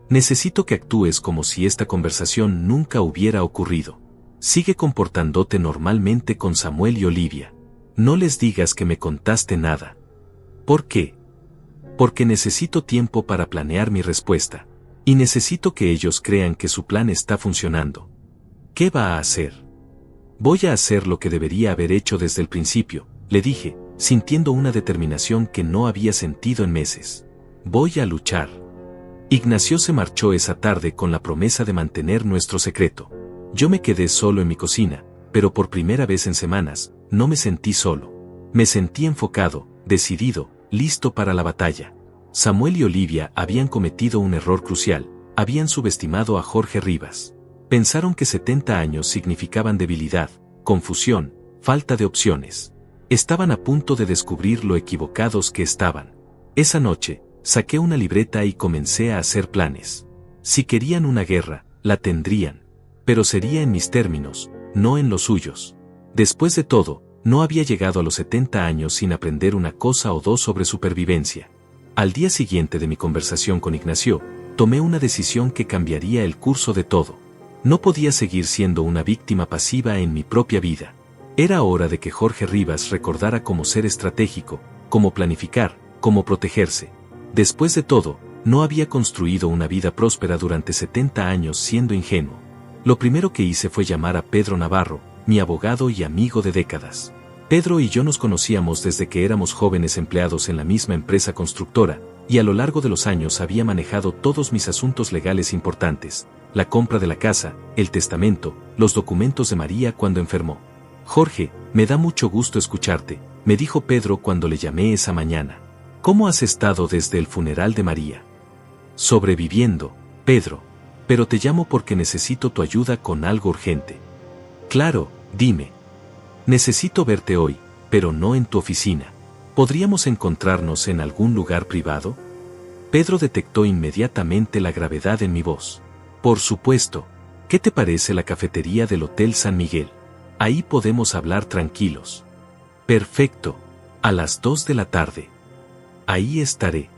Necesito que actúes como si esta conversación nunca hubiera ocurrido. Sigue comportándote normalmente con Samuel y Olivia. No les digas que me contaste nada. ¿Por qué? Porque necesito tiempo para planear mi respuesta. Y necesito que ellos crean que su plan está funcionando. ¿Qué va a hacer? Voy a hacer lo que debería haber hecho desde el principio, le dije, sintiendo una determinación que no había sentido en meses. Voy a luchar. Ignacio se marchó esa tarde con la promesa de mantener nuestro secreto. Yo me quedé solo en mi cocina, pero por primera vez en semanas, no me sentí solo. Me sentí enfocado, decidido, listo para la batalla. Samuel y Olivia habían cometido un error crucial, habían subestimado a Jorge Rivas. Pensaron que 70 años significaban debilidad, confusión, falta de opciones. Estaban a punto de descubrir lo equivocados que estaban. Esa noche, saqué una libreta y comencé a hacer planes. Si querían una guerra, la tendrían. Pero sería en mis términos, no en los suyos. Después de todo, no había llegado a los 70 años sin aprender una cosa o dos sobre supervivencia. Al día siguiente de mi conversación con Ignacio, tomé una decisión que cambiaría el curso de todo. No podía seguir siendo una víctima pasiva en mi propia vida. Era hora de que Jorge Rivas recordara cómo ser estratégico, cómo planificar, cómo protegerse. Después de todo, no había construido una vida próspera durante 70 años siendo ingenuo. Lo primero que hice fue llamar a Pedro Navarro, mi abogado y amigo de décadas. Pedro y yo nos conocíamos desde que éramos jóvenes empleados en la misma empresa constructora, y a lo largo de los años había manejado todos mis asuntos legales importantes, la compra de la casa, el testamento, los documentos de María cuando enfermó. Jorge, me da mucho gusto escucharte, me dijo Pedro cuando le llamé esa mañana. ¿Cómo has estado desde el funeral de María? Sobreviviendo, Pedro. Pero te llamo porque necesito tu ayuda con algo urgente. Claro, dime. Necesito verte hoy, pero no en tu oficina. ¿Podríamos encontrarnos en algún lugar privado? Pedro detectó inmediatamente la gravedad en mi voz. Por supuesto. ¿Qué te parece la cafetería del Hotel San Miguel? Ahí podemos hablar tranquilos. Perfecto. A las 2 de la tarde. Ahí estaré.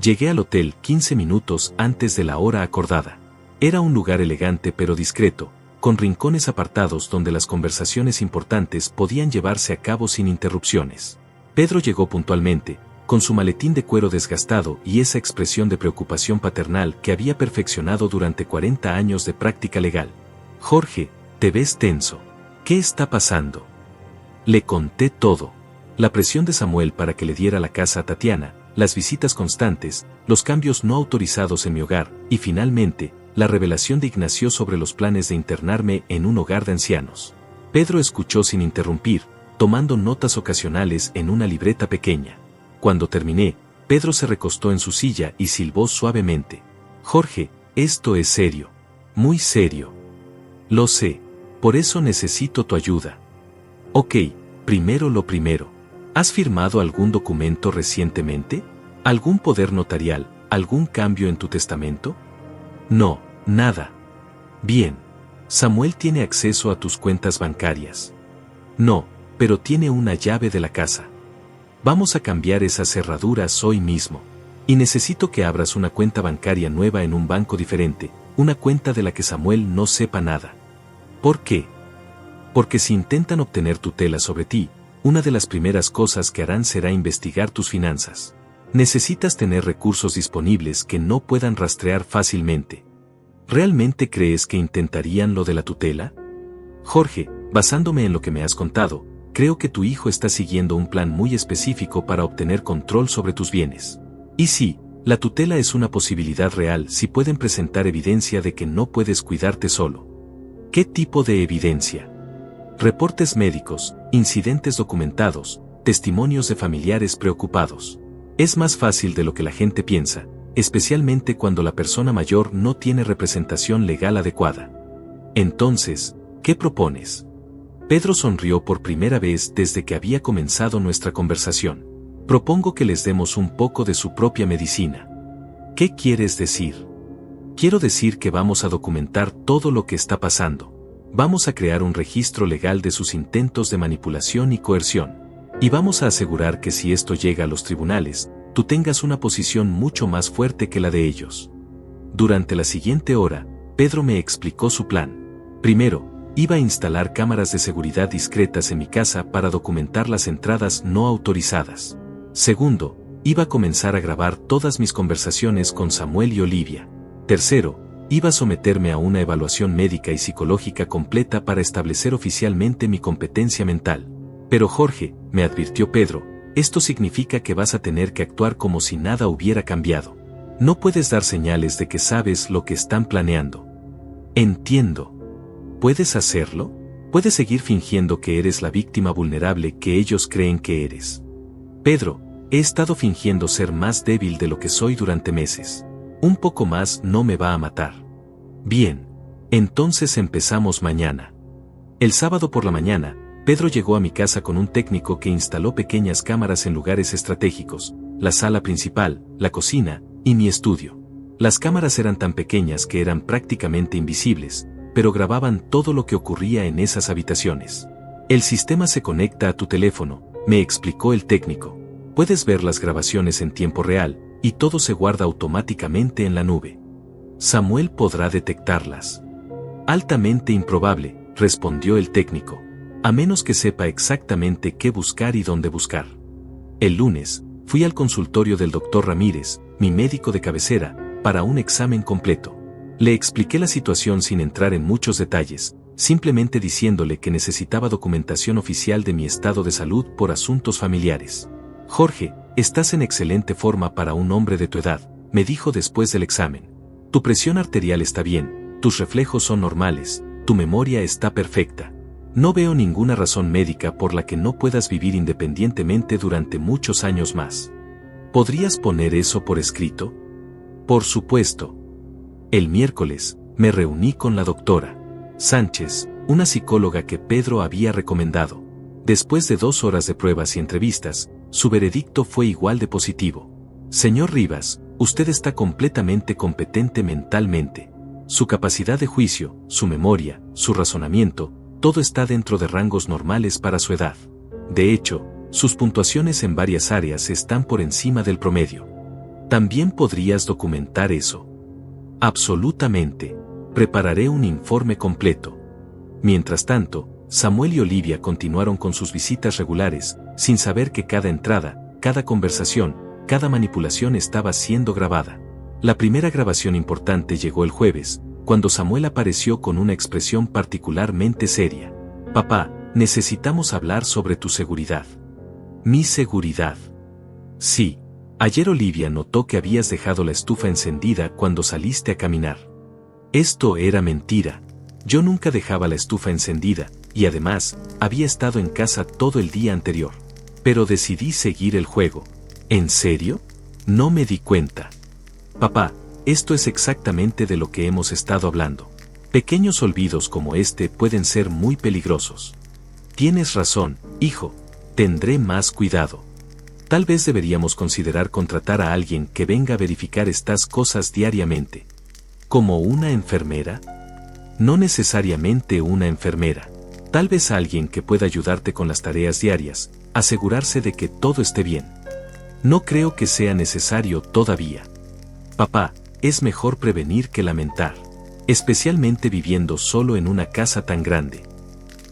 Llegué al hotel 15 minutos antes de la hora acordada. Era un lugar elegante pero discreto, con rincones apartados donde las conversaciones importantes podían llevarse a cabo sin interrupciones. Pedro llegó puntualmente, con su maletín de cuero desgastado y esa expresión de preocupación paternal que había perfeccionado durante 40 años de práctica legal. Jorge, te ves tenso. ¿Qué está pasando? Le conté todo. La presión de Samuel para que le diera la casa a Tatiana, las visitas constantes, los cambios no autorizados en mi hogar, y finalmente, la revelación de Ignacio sobre los planes de internarme en un hogar de ancianos. Pedro escuchó sin interrumpir, tomando notas ocasionales en una libreta pequeña. Cuando terminé, Pedro se recostó en su silla y silbó suavemente. Jorge, esto es serio. Muy serio. Lo sé. Por eso necesito tu ayuda. Ok, primero lo primero. ¿Has firmado algún documento recientemente? ¿Algún poder notarial? ¿Algún cambio en tu testamento? No, nada. Bien. ¿Samuel tiene acceso a tus cuentas bancarias? No, pero tiene una llave de la casa. Vamos a cambiar esas cerraduras hoy mismo. Y necesito que abras una cuenta bancaria nueva en un banco diferente, una cuenta de la que Samuel no sepa nada. ¿Por qué? Porque si intentan obtener tutela sobre ti, una de las primeras cosas que harán será investigar tus finanzas. Necesitas tener recursos disponibles que no puedan rastrear fácilmente. ¿Realmente crees que intentarían lo de la tutela? Jorge, basándome en lo que me has contado, creo que tu hijo está siguiendo un plan muy específico para obtener control sobre tus bienes. Y sí, la tutela es una posibilidad real si pueden presentar evidencia de que no puedes cuidarte solo. ¿Qué tipo de evidencia? Reportes médicos, incidentes documentados, testimonios de familiares preocupados. Es más fácil de lo que la gente piensa, especialmente cuando la persona mayor no tiene representación legal adecuada. Entonces, ¿qué propones? Pedro sonrió por primera vez desde que había comenzado nuestra conversación. Propongo que les demos un poco de su propia medicina. ¿Qué quieres decir? Quiero decir que vamos a documentar todo lo que está pasando. Vamos a crear un registro legal de sus intentos de manipulación y coerción. Y vamos a asegurar que si esto llega a los tribunales, tú tengas una posición mucho más fuerte que la de ellos. Durante la siguiente hora, Pedro me explicó su plan. Primero, iba a instalar cámaras de seguridad discretas en mi casa para documentar las entradas no autorizadas. Segundo, iba a comenzar a grabar todas mis conversaciones con Samuel y Olivia. Tercero, iba a someterme a una evaluación médica y psicológica completa para establecer oficialmente mi competencia mental. Pero Jorge, me advirtió Pedro, esto significa que vas a tener que actuar como si nada hubiera cambiado. No puedes dar señales de que sabes lo que están planeando. Entiendo. ¿Puedes hacerlo? Puedes seguir fingiendo que eres la víctima vulnerable que ellos creen que eres. Pedro, he estado fingiendo ser más débil de lo que soy durante meses. Un poco más no me va a matar. Bien. Entonces empezamos mañana. El sábado por la mañana, Pedro llegó a mi casa con un técnico que instaló pequeñas cámaras en lugares estratégicos, la sala principal, la cocina y mi estudio. Las cámaras eran tan pequeñas que eran prácticamente invisibles, pero grababan todo lo que ocurría en esas habitaciones. El sistema se conecta a tu teléfono, me explicó el técnico. Puedes ver las grabaciones en tiempo real, y todo se guarda automáticamente en la nube. Samuel podrá detectarlas. Altamente improbable, respondió el técnico. A menos que sepa exactamente qué buscar y dónde buscar. El lunes, fui al consultorio del Dr. Ramírez, mi médico de cabecera, para un examen completo. Le expliqué la situación sin entrar en muchos detalles, simplemente diciéndole que necesitaba documentación oficial de mi estado de salud por asuntos familiares. Jorge, estás en excelente forma para un hombre de tu edad, me dijo después del examen. Tu presión arterial está bien, tus reflejos son normales, tu memoria está perfecta. No veo ninguna razón médica por la que no puedas vivir independientemente durante muchos años más. ¿Podrías poner eso por escrito? Por supuesto. El miércoles, me reuní con la doctora Sánchez, una psicóloga que Pedro había recomendado. Después de 2 horas de pruebas y entrevistas, su veredicto fue igual de positivo. Señor Rivas, usted está completamente competente mentalmente. Su capacidad de juicio, su memoria, su razonamiento, todo está dentro de rangos normales para su edad. De hecho, Sus puntuaciones en varias áreas están por encima del promedio. ¿También podrías documentar eso? Absolutamente. Prepararé un informe completo. Mientras tanto, Samuel y Olivia continuaron con sus visitas regulares, sin saber que cada entrada, cada conversación, cada manipulación estaba siendo grabada. La primera grabación importante llegó el jueves, cuando Samuel apareció con una expresión particularmente seria. Papá, necesitamos hablar sobre tu seguridad. ¿Mi seguridad? Sí. Ayer Olivia notó que habías dejado la estufa encendida cuando saliste a caminar. Esto era mentira. Yo nunca dejaba la estufa encendida, y además, había estado en casa todo el día anterior. Pero decidí seguir el juego. ¿En serio? No me di cuenta. Papá, esto es exactamente de lo que hemos estado hablando. Pequeños olvidos como este pueden ser muy peligrosos. Tienes razón, hijo. Tendré más cuidado. Tal vez deberíamos considerar contratar a alguien que venga a verificar estas cosas diariamente. ¿Como una enfermera? No necesariamente una enfermera. Tal vez alguien que pueda ayudarte con las tareas diarias, asegurarse de que todo esté bien. No creo que sea necesario todavía. Papá, es mejor prevenir que lamentar. Especialmente viviendo solo en una casa tan grande.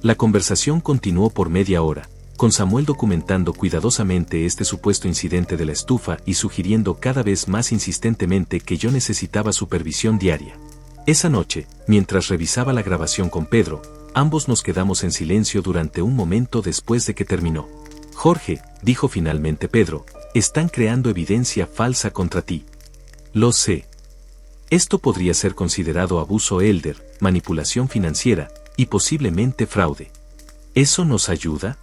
La conversación continuó por media hora, con Samuel documentando cuidadosamente este supuesto incidente de la estufa y sugiriendo cada vez más insistentemente que yo necesitaba supervisión diaria. Esa noche, mientras revisaba la grabación con Pedro, ambos nos quedamos en silencio durante un momento después de que terminó. Jorge, dijo finalmente Pedro, están creando evidencia falsa contra ti. Lo sé. Esto podría ser considerado abuso elder, manipulación financiera, y posiblemente fraude. ¿Eso nos ayuda?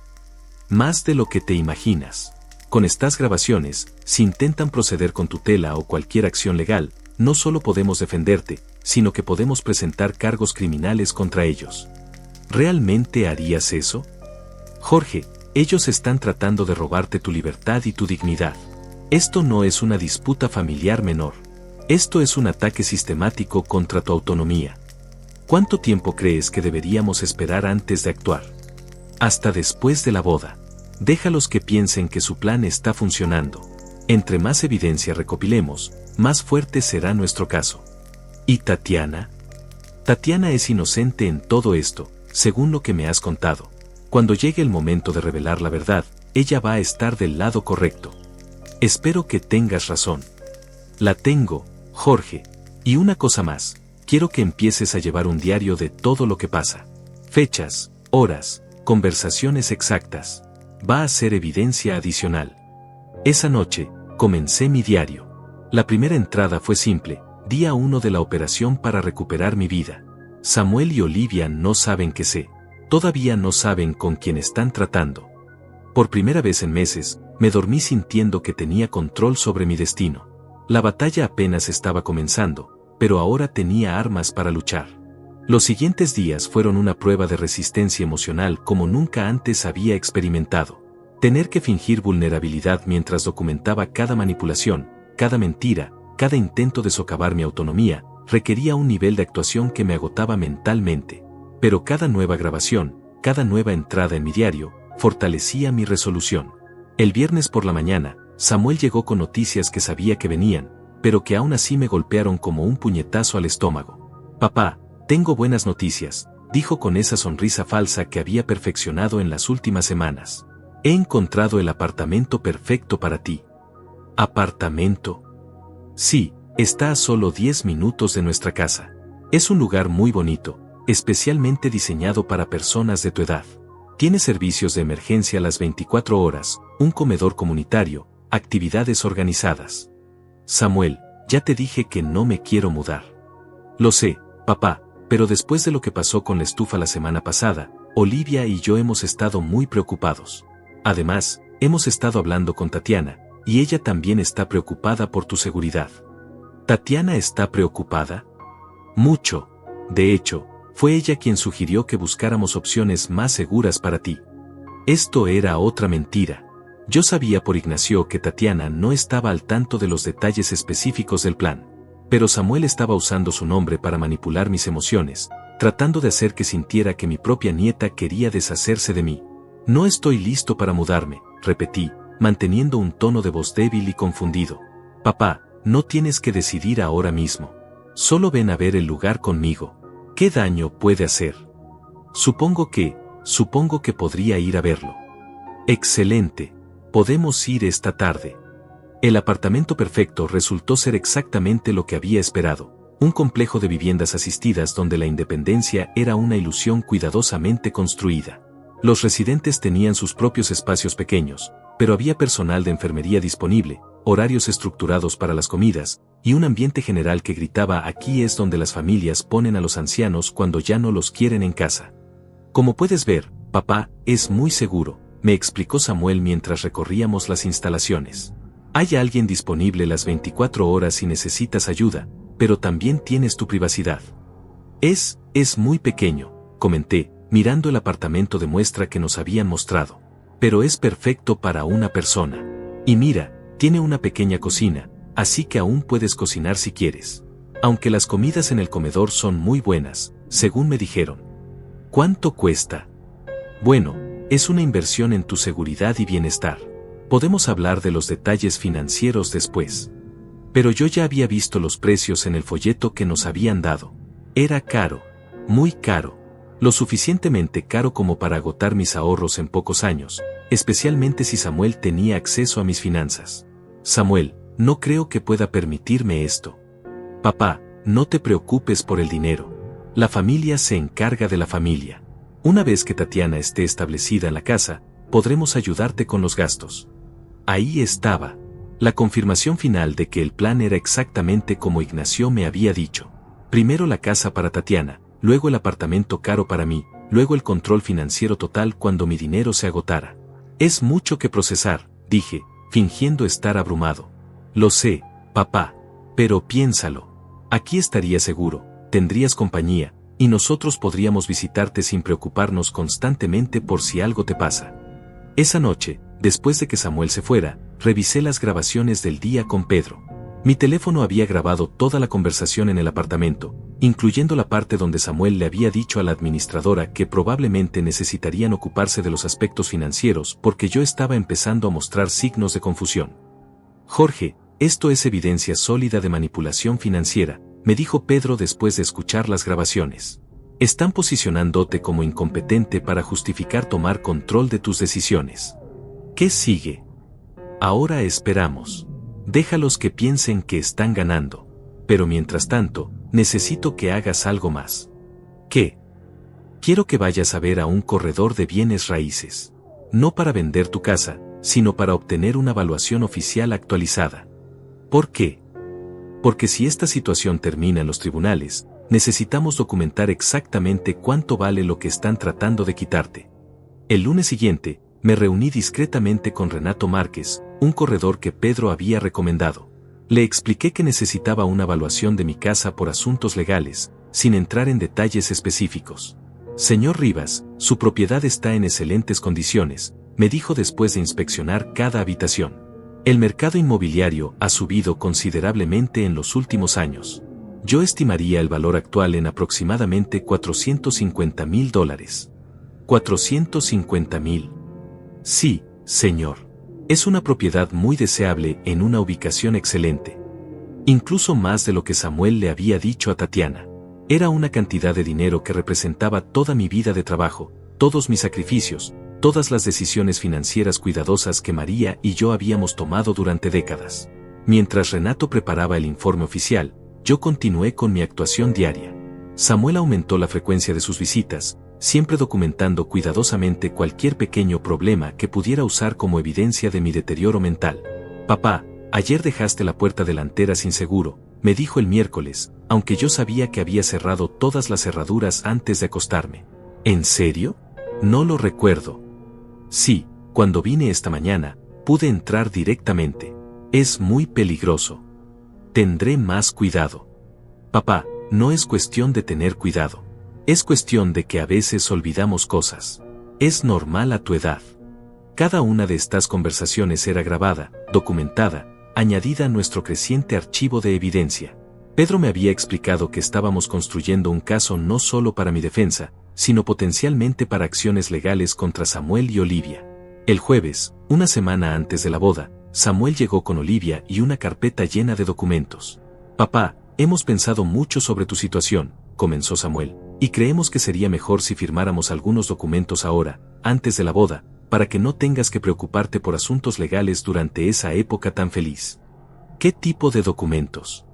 Más de lo que te imaginas. Con estas grabaciones, si intentan proceder con tutela o cualquier acción legal, no solo podemos defenderte, sino que podemos presentar cargos criminales contra ellos. ¿Realmente harías eso? Jorge, ellos están tratando de robarte tu libertad y tu dignidad. Esto no es una disputa familiar menor. Esto es un ataque sistemático contra tu autonomía. ¿Cuánto tiempo crees que deberíamos esperar antes de actuar? Hasta después de la boda. Déjalos que piensen que su plan está funcionando. Entre más evidencia recopilemos, más fuerte será nuestro caso. ¿Y Tatiana? Tatiana es inocente en todo esto, según lo que me has contado. Cuando llegue el momento de revelar la verdad, ella va a estar del lado correcto. Espero que tengas razón. La tengo, Jorge. Y una cosa más, quiero que empieces a llevar un diario de todo lo que pasa. Fechas, horas, conversaciones exactas. Va a ser evidencia adicional. Esa noche, comencé mi diario. La primera entrada fue simple, día 1 de la operación para recuperar mi vida. Samuel y Olivia no saben que sé. Todavía no saben con quién están tratando. Por primera vez en meses, me dormí sintiendo que tenía control sobre mi destino. La batalla apenas estaba comenzando, pero ahora tenía armas para luchar. Los siguientes días fueron una prueba de resistencia emocional como nunca antes había experimentado. Tener que fingir vulnerabilidad mientras documentaba cada manipulación, cada mentira, cada intento de socavar mi autonomía, requería un nivel de actuación que me agotaba mentalmente. Pero cada nueva grabación, cada nueva entrada en mi diario, fortalecía mi resolución. El viernes por la mañana, Samuel llegó con noticias que sabía que venían, pero que aún así me golpearon como un puñetazo al estómago. Papá, tengo buenas noticias, dijo con esa sonrisa falsa que había perfeccionado en las últimas semanas. He encontrado el apartamento perfecto para ti. ¿Apartamento? Sí, está a solo 10 minutos de nuestra casa. Es un lugar muy bonito, especialmente diseñado para personas de tu edad. Tiene servicios de emergencia las 24 horas, un comedor comunitario, actividades organizadas. Samuel, ya te dije que no me quiero mudar. Lo sé, papá, pero después de lo que pasó con la estufa la semana pasada, Olivia y yo hemos estado muy preocupados. Además, hemos estado hablando con Tatiana, y ella también está preocupada por tu seguridad. ¿Tatiana está preocupada? Mucho. De hecho, fue ella quien sugirió que buscáramos opciones más seguras para ti. Esto era otra mentira. Yo sabía por Ignacio que Tatiana no estaba al tanto de los detalles específicos del plan. Pero Samuel estaba usando su nombre para manipular mis emociones, tratando de hacer que sintiera que mi propia nieta quería deshacerse de mí. No estoy listo para mudarme, repetí, manteniendo un tono de voz débil y confundido. Papá, no tienes que decidir ahora mismo. Solo ven a ver el lugar conmigo. ¿Qué daño puede hacer? Supongo que podría ir a verlo. Excelente. Podemos ir esta tarde. El apartamento perfecto resultó ser exactamente lo que había esperado. Un complejo de viviendas asistidas donde la independencia era una ilusión cuidadosamente construida. Los residentes tenían sus propios espacios pequeños, pero había personal de enfermería disponible, horarios estructurados para las comidas, y un ambiente general que gritaba: aquí es donde las familias ponen a los ancianos cuando ya no los quieren en casa. Como puedes ver, papá, es muy seguro, me explicó Samuel mientras recorríamos las instalaciones. Hay alguien disponible las 24 horas si necesitas ayuda, pero también tienes tu privacidad. Es muy pequeño, comenté, mirando el apartamento de muestra que nos habían mostrado. Pero es perfecto para una persona. Y mira, tiene una pequeña cocina, así que aún puedes cocinar si quieres. Aunque las comidas en el comedor son muy buenas, según me dijeron. ¿Cuánto cuesta? Bueno, es una inversión en tu seguridad y bienestar. Podemos hablar de los detalles financieros después. Pero yo ya había visto los precios en el folleto que nos habían dado. Era caro, muy caro, lo suficientemente caro como para agotar mis ahorros en pocos años, especialmente si Samuel tenía acceso a mis finanzas. Samuel, no creo que pueda permitirme esto. Papá, no te preocupes por el dinero. La familia se encarga de la familia. Una vez que Tatiana esté establecida en la casa, podremos ayudarte con los gastos. Ahí estaba la confirmación final de que el plan era exactamente como Ignacio me había dicho. Primero la casa para Tatiana, luego el apartamento caro para mí, luego el control financiero total cuando mi dinero se agotara. Es mucho que procesar, dije, fingiendo estar abrumado. Lo sé, papá, pero piénsalo. Aquí estaría seguro, tendrías compañía, y nosotros podríamos visitarte sin preocuparnos constantemente por si algo te pasa. Esa noche, después de que Samuel se fuera, revisé las grabaciones del día con Pedro. Mi teléfono había grabado toda la conversación en el apartamento, incluyendo la parte donde Samuel le había dicho a la administradora que probablemente necesitarían ocuparse de los aspectos financieros porque yo estaba empezando a mostrar signos de confusión. Jorge, esto es evidencia sólida de manipulación financiera, me dijo Pedro después de escuchar las grabaciones. Están posicionándote como incompetente para justificar tomar control de tus decisiones. ¿Qué sigue? Ahora esperamos. Déjalos que piensen que están ganando. Pero mientras tanto, necesito que hagas algo más. ¿Qué? Quiero que vayas a ver a un corredor de bienes raíces. No para vender tu casa, sino para obtener una evaluación oficial actualizada. ¿Por qué? Porque si esta situación termina en los tribunales, necesitamos documentar exactamente cuánto vale lo que están tratando de quitarte. El lunes siguiente, me reuní discretamente con Renato Márquez, un corredor que Pedro había recomendado. Le expliqué que necesitaba una evaluación de mi casa por asuntos legales, sin entrar en detalles específicos. Señor Rivas, su propiedad está en excelentes condiciones, me dijo después de inspeccionar cada habitación. El mercado inmobiliario ha subido considerablemente en los últimos años. Yo estimaría el valor actual en aproximadamente $450,000. ¿450,000? Sí, señor. Es una propiedad muy deseable en una ubicación excelente. Incluso más de lo que Samuel le había dicho a Tatiana. Era una cantidad de dinero que representaba toda mi vida de trabajo, todos mis sacrificios, todas las decisiones financieras cuidadosas que María y yo habíamos tomado durante décadas. Mientras Renato preparaba el informe oficial, yo continué con mi actuación diaria. Samuel aumentó la frecuencia de sus visitas, siempre documentando cuidadosamente cualquier pequeño problema que pudiera usar como evidencia de mi deterioro mental. Papá, ayer dejaste la puerta delantera sin seguro, me dijo el miércoles, aunque yo sabía que había cerrado todas las cerraduras antes de acostarme. ¿En serio? No lo recuerdo. Sí, cuando vine esta mañana, pude entrar directamente. Es muy peligroso. Tendré más cuidado. Papá, no es cuestión de tener cuidado. Es cuestión de que a veces olvidamos cosas. Es normal a tu edad. Cada una de estas conversaciones era grabada, documentada, añadida a nuestro creciente archivo de evidencia. Pedro me había explicado que estábamos construyendo un caso no solo para mi defensa, sino potencialmente para acciones legales contra Samuel y Olivia. El jueves, Una semana antes de la boda, Samuel llegó con Olivia y una carpeta llena de documentos. Papá, hemos pensado mucho sobre tu situación, comenzó Samuel, y creemos que sería mejor si firmáramos algunos documentos ahora, antes de la boda, para que no tengas que preocuparte por asuntos legales durante esa época tan feliz. ¿Qué tipo de documentos?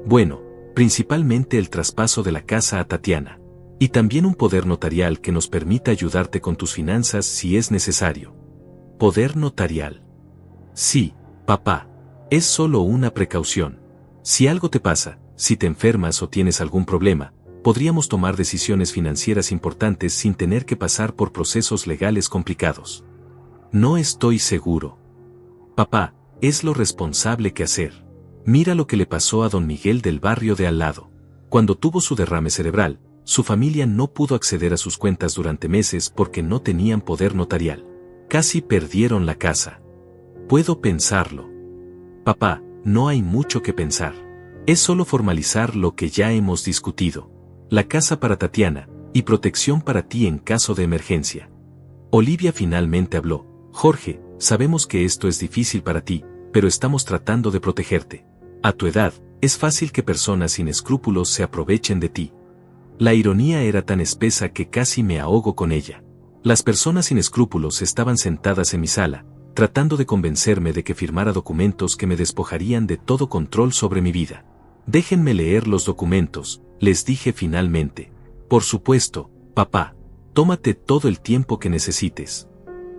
Bueno, principalmente el traspaso de la casa a Tatiana. Y también un poder notarial que nos permita ayudarte con tus finanzas si es necesario. ¿Poder notarial? Sí, papá. Es solo una precaución. Si algo te pasa, si te enfermas o tienes algún problema, podríamos tomar decisiones financieras importantes sin tener que pasar por procesos legales complicados. No estoy seguro. Papá, es lo responsable que hacer. Mira lo que le pasó a don Miguel del barrio de al lado. Cuando tuvo su derrame cerebral, su familia no pudo acceder a sus cuentas durante meses porque no tenían poder notarial. Casi perdieron la casa. Puedo pensarlo. Papá, no hay mucho que pensar. Es solo formalizar lo que ya hemos discutido. La casa para Tatiana, y protección para ti en caso de emergencia. Olivia finalmente habló. Jorge, sabemos que esto es difícil para ti, pero estamos tratando de protegerte. A tu edad, es fácil que personas sin escrúpulos se aprovechen de ti. La ironía era tan espesa que casi me ahogo con ella. Las personas sin escrúpulos estaban sentadas en mi sala, tratando de convencerme de que firmara documentos que me despojarían de todo control sobre mi vida. Déjenme leer los documentos, les dije finalmente. Por supuesto, papá, tómate todo el tiempo que necesites.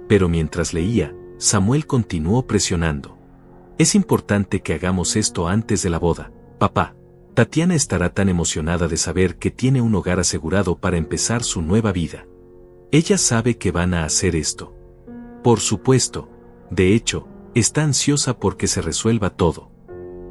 Pero mientras leía, Samuel continuó presionando. Es importante que hagamos esto antes de la boda, papá. Tatiana estará tan emocionada de saber que tiene un hogar asegurado para empezar su nueva vida. Ella sabe que van a hacer esto. Por supuesto. De hecho, está ansiosa porque se resuelva todo.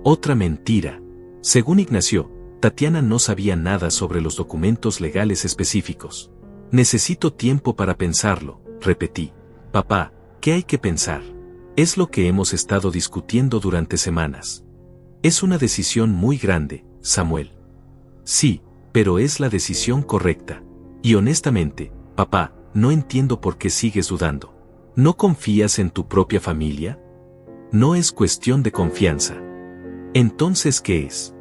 Otra mentira. Según Ignacio, Tatiana no sabía nada sobre los documentos legales específicos. Necesito tiempo para pensarlo, repetí. Papá, ¿qué hay que pensar? Es lo que hemos estado discutiendo durante semanas. Es una decisión muy grande, Samuel. Sí, pero es la decisión correcta. Y honestamente, papá, no entiendo por qué sigues dudando. ¿No confías en tu propia familia? No es cuestión de confianza. Entonces, ¿qué es?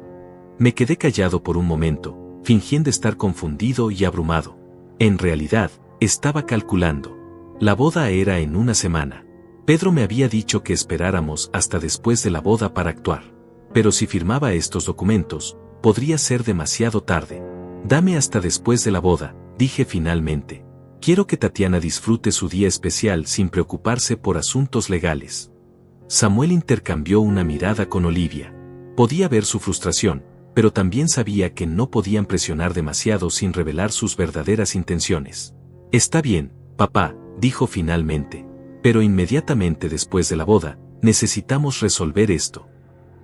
Me quedé callado por un momento, fingiendo estar confundido y abrumado. En realidad, estaba calculando. La boda era en una semana. Pedro me había dicho que esperáramos hasta después de la boda para actuar. Pero si firmaba estos documentos, podría ser demasiado tarde. Dame hasta después de la boda, dije finalmente. Quiero que Tatiana disfrute su día especial sin preocuparse por asuntos legales. Samuel intercambió una mirada con Olivia. Podía ver su frustración, pero también sabía que no podían presionar demasiado sin revelar sus verdaderas intenciones. Está bien, papá, dijo finalmente. Pero inmediatamente después de la boda, necesitamos resolver esto.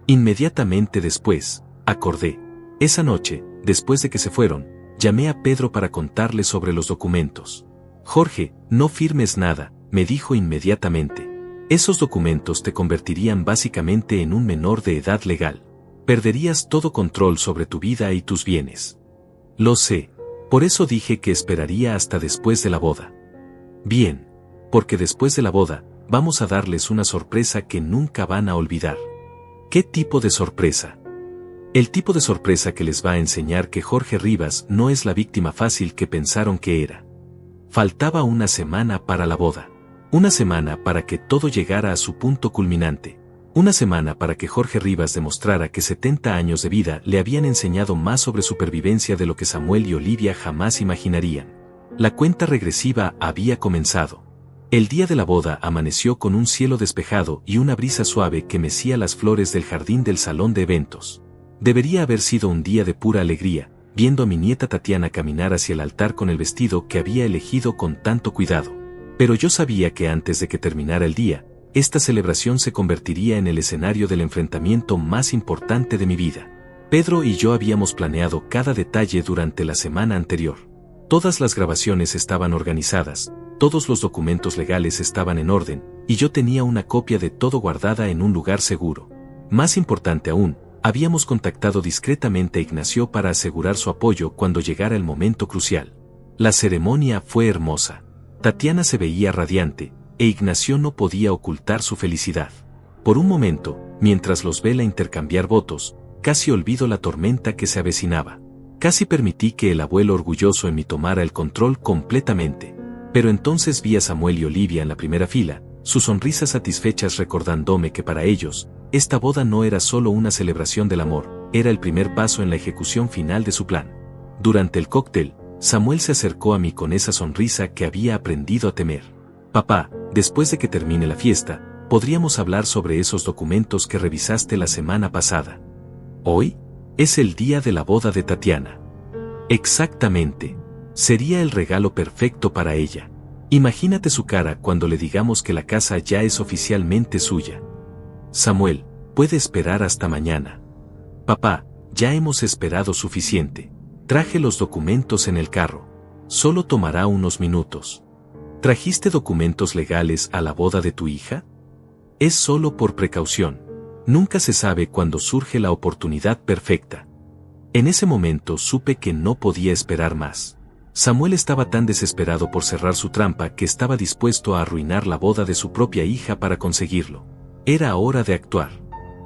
Inmediatamente después, acordé. Esa noche, después de que se fueron, llamé a Pedro para contarle sobre los documentos. Jorge, no firmes nada, me dijo inmediatamente. Esos documentos te convertirían básicamente en un menor de edad legal. Perderías todo control sobre tu vida y tus bienes. Lo sé. Por eso dije que esperaría hasta después de la boda. Bien. Porque después de la boda, vamos a darles una sorpresa que nunca van a olvidar. ¿Qué tipo de sorpresa? El tipo de sorpresa que les va a enseñar que Jorge Rivas no es la víctima fácil que pensaron que era. Faltaba una semana para la boda. Una semana para que todo llegara a su punto culminante. Una semana para que Jorge Rivas demostrara que 70 años de vida le habían enseñado más sobre supervivencia de lo que Samuel y Olivia jamás imaginarían. La cuenta regresiva había comenzado. El día de la boda amaneció con un cielo despejado y una brisa suave que mecía las flores del jardín del salón de eventos. Debería haber sido un día de pura alegría, viendo a mi nieta Tatiana caminar hacia el altar con el vestido que había elegido con tanto cuidado. Pero yo sabía que antes de que terminara el día, esta celebración se convertiría en el escenario del enfrentamiento más importante de mi vida. Pedro y yo habíamos planeado cada detalle durante la semana anterior. Todas las grabaciones estaban organizadas, todos los documentos legales estaban en orden, y yo tenía una copia de todo guardada en un lugar seguro. Más importante aún, habíamos contactado discretamente a Ignacio para asegurar su apoyo cuando llegara el momento crucial. La ceremonia fue hermosa. Tatiana se veía radiante, e Ignacio no podía ocultar su felicidad. Por un momento, mientras los vela intercambiar votos, casi olvido la tormenta que se avecinaba. Casi permití que el abuelo orgulloso en mí tomara el control completamente. Pero entonces vi a Samuel y Olivia en la primera fila, sus sonrisas satisfechas recordándome que para ellos, esta boda no era solo una celebración del amor, era el primer paso en la ejecución final de su plan. Durante el cóctel, Samuel se acercó a mí con esa sonrisa que había aprendido a temer. Papá, después de que termine la fiesta, podríamos hablar sobre esos documentos que revisaste la semana pasada. ¿Hoy? Es el día de la boda de Tatiana. Exactamente. Sería el regalo perfecto para ella. Imagínate su cara cuando le digamos que la casa ya es oficialmente suya. Samuel, puede esperar hasta mañana. Papá, ya hemos esperado suficiente. Traje los documentos en el carro. Solo tomará unos minutos. ¿Trajiste documentos legales a la boda de tu hija? Es solo por precaución. Nunca se sabe cuándo surge la oportunidad perfecta. En ese momento supe que no podía esperar más. Samuel estaba tan desesperado por cerrar su trampa que estaba dispuesto a arruinar la boda de su propia hija para conseguirlo. Era hora de actuar.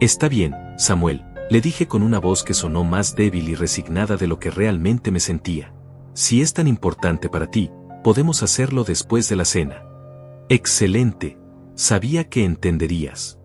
Está bien, Samuel, le dije con una voz que sonó más débil y resignada de lo que realmente me sentía. Si es tan importante para ti, podemos hacerlo después de la cena. Excelente. Sabía que entenderías.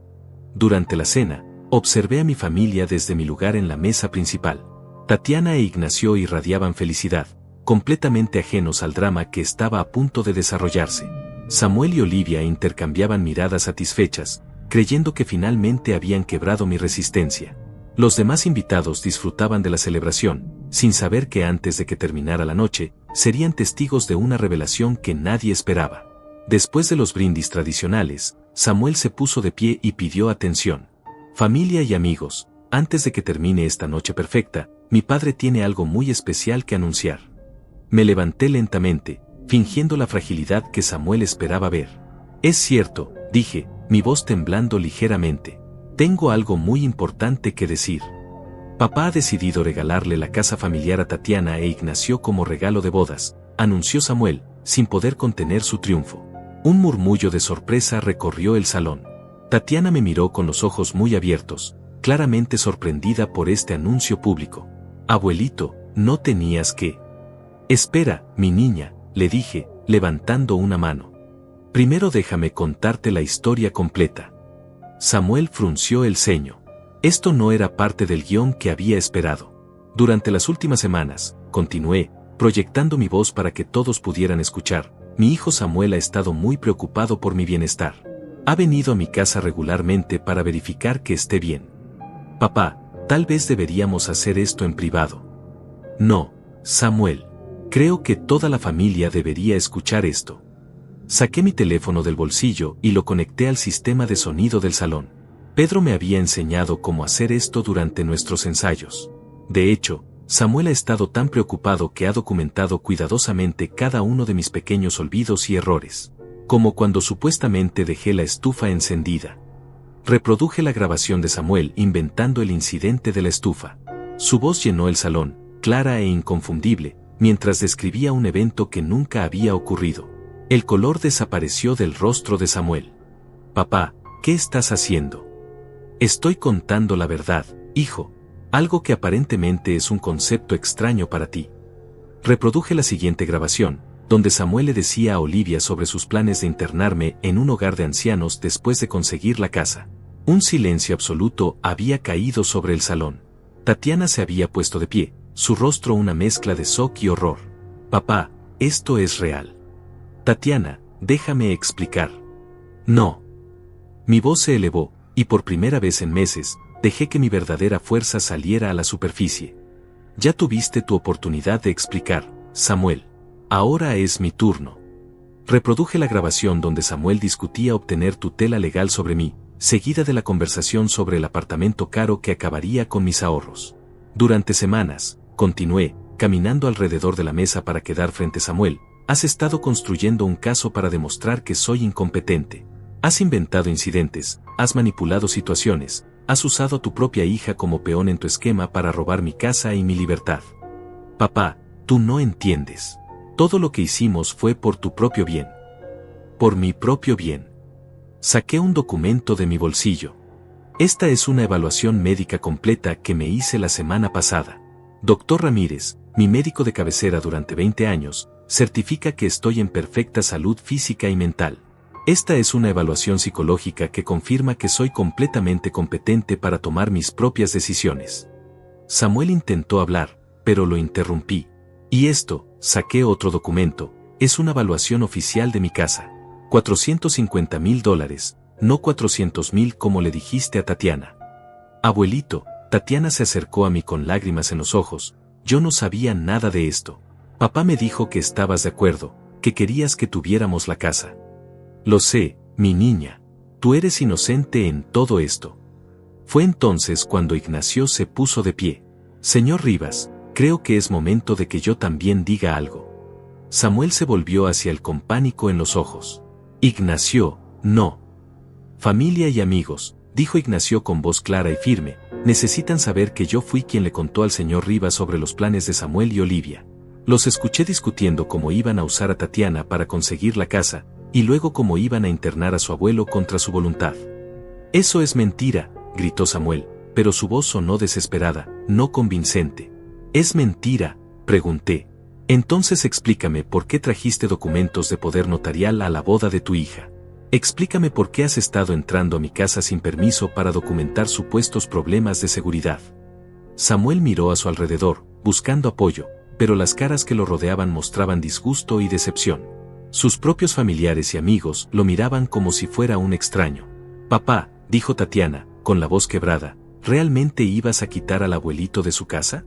Durante la cena, observé a mi familia desde mi lugar en la mesa principal. Tatiana e Ignacio irradiaban felicidad, completamente ajenos al drama que estaba a punto de desarrollarse. Samuel y Olivia intercambiaban miradas satisfechas, creyendo que finalmente habían quebrado mi resistencia. Los demás invitados disfrutaban de la celebración, sin saber que antes de que terminara la noche, serían testigos de una revelación que nadie esperaba. Después de los brindis tradicionales, Samuel se puso de pie y pidió atención. Familia y amigos, antes de que termine esta noche perfecta, mi padre tiene algo muy especial que anunciar. Me levanté lentamente, fingiendo la fragilidad que Samuel esperaba ver. Es cierto, dije, mi voz temblando ligeramente. Tengo algo muy importante que decir. Papá ha decidido regalarle la casa familiar a Tatiana e Ignacio como regalo de bodas, anunció Samuel, sin poder contener su triunfo. Un murmullo de sorpresa recorrió el salón. Tatiana me miró con los ojos muy abiertos, claramente sorprendida por este anuncio público. Abuelito, no tenías que... Espera, mi niña, le dije, levantando una mano. Primero déjame contarte la historia completa. Samuel frunció el ceño. Esto no era parte del guión que había esperado. Durante las últimas semanas, continué, proyectando mi voz para que todos pudieran escuchar, mi hijo Samuel ha estado muy preocupado por mi bienestar. Ha venido a mi casa regularmente para verificar que esté bien. Papá, tal vez deberíamos hacer esto en privado. No, Samuel. Creo que toda la familia debería escuchar esto. Saqué mi teléfono del bolsillo y lo conecté al sistema de sonido del salón. Pedro me había enseñado cómo hacer esto durante nuestros ensayos. De hecho, Samuel ha estado tan preocupado que ha documentado cuidadosamente cada uno de mis pequeños olvidos y errores. Como cuando supuestamente dejé la estufa encendida. Reproduje la grabación de Samuel inventando el incidente de la estufa. Su voz llenó el salón, clara e inconfundible, mientras describía un evento que nunca había ocurrido. El color desapareció del rostro de Samuel. Papá, ¿qué estás haciendo? Estoy contando la verdad, hijo. Algo que aparentemente es un concepto extraño para ti. Reproduje la siguiente grabación, donde Samuel le decía a Olivia sobre sus planes de internarme en un hogar de ancianos después de conseguir la casa. Un silencio absoluto había caído sobre el salón. Tatiana se había puesto de pie, su rostro una mezcla de shock y horror. Papá, esto es real. Tatiana, déjame explicar. No. Mi voz se elevó, y por primera vez en meses, dejé que mi verdadera fuerza saliera a la superficie. Ya tuviste tu oportunidad de explicar, Samuel. Ahora es mi turno. Reproduje la grabación donde Samuel discutía obtener tutela legal sobre mí, seguida de la conversación sobre el apartamento caro que acabaría con mis ahorros. Durante semanas, continué, caminando alrededor de la mesa para quedar frente a Samuel, has estado construyendo un caso para demostrar que soy incompetente. Has inventado incidentes, has manipulado situaciones, has usado a tu propia hija como peón en tu esquema para robar mi casa y mi libertad. Papá, tú no entiendes. Todo lo que hicimos fue por tu propio bien. por mi propio bien. Saqué un documento de mi bolsillo. Esta es una evaluación médica completa que me hice la semana pasada. Doctor Ramírez, mi médico de cabecera durante 20 años, certifica que estoy en perfecta salud física y mental. Esta es una evaluación psicológica que confirma que soy completamente competente para tomar mis propias decisiones. Samuel intentó hablar, pero lo interrumpí. Y esto, saqué otro documento, es una evaluación oficial de mi casa. $450,000, no 400,000 como le dijiste a Tatiana. Abuelito, Tatiana se acercó a mí con lágrimas en los ojos. Yo no sabía nada de esto. Papá me dijo que estabas de acuerdo, que querías que tuviéramos la casa. Lo sé, mi niña. Tú eres inocente en todo esto. Fue entonces cuando Ignacio se puso de pie. Señor Rivas, creo que es momento de que yo también diga algo. Samuel se volvió hacia él con pánico en los ojos. Ignacio, no. Familia y amigos, dijo Ignacio con voz clara y firme, necesitan saber que yo fui quien le contó al señor Rivas sobre los planes de Samuel y Olivia. Los escuché discutiendo cómo iban a usar a Tatiana para conseguir la casa, y luego cómo iban a internar a su abuelo contra su voluntad. Eso es mentira, gritó Samuel, pero su voz sonó desesperada, no convincente. ¿Es mentira?, pregunté. Entonces explícame por qué trajiste documentos de poder notarial a la boda de tu hija. Explícame por qué has estado entrando a mi casa sin permiso para documentar supuestos problemas de seguridad. Samuel miró a su alrededor, buscando apoyo, pero las caras que lo rodeaban mostraban disgusto y decepción. Sus propios familiares y amigos lo miraban como si fuera un extraño. Papá, dijo Tatiana, con la voz quebrada, ¿realmente ibas a quitar al abuelito de su casa?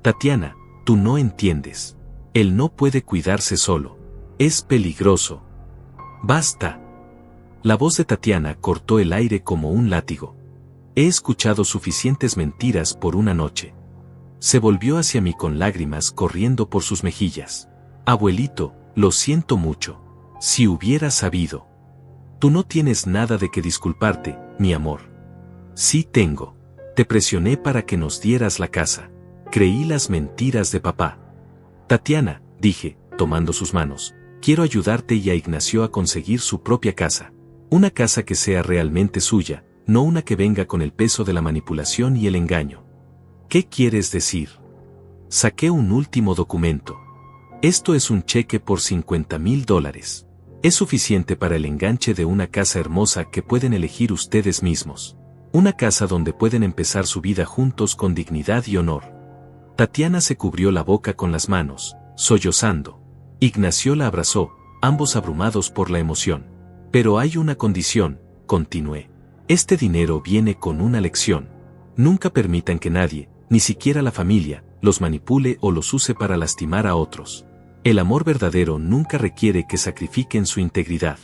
Tatiana, tú no entiendes. Él no puede cuidarse solo. Es peligroso. Basta. La voz de Tatiana cortó el aire como un látigo. He escuchado suficientes mentiras por una noche. Se volvió hacia mí con lágrimas corriendo por sus mejillas. Abuelito, lo siento mucho. Si hubieras sabido. Tú no tienes nada de que disculparte, mi amor. Sí tengo. Te presioné para que nos dieras la casa. Creí las mentiras de papá. Tatiana, dije, tomando sus manos, quiero ayudarte y a Ignacio a conseguir su propia casa. Una casa que sea realmente suya, no una que venga con el peso de la manipulación y el engaño. ¿Qué quieres decir? Saqué un último documento. Esto es un cheque por $50,000. Es suficiente para el enganche de una casa hermosa que pueden elegir ustedes mismos. Una casa donde pueden empezar su vida juntos con dignidad y honor. Tatiana se cubrió la boca con las manos, sollozando. Ignacio la abrazó, ambos abrumados por la emoción. Pero hay una condición, continué. Este dinero viene con una lección. Nunca permitan que nadie, ni siquiera la familia, los manipule o los use para lastimar a otros. El amor verdadero nunca requiere que sacrifiquen su integridad.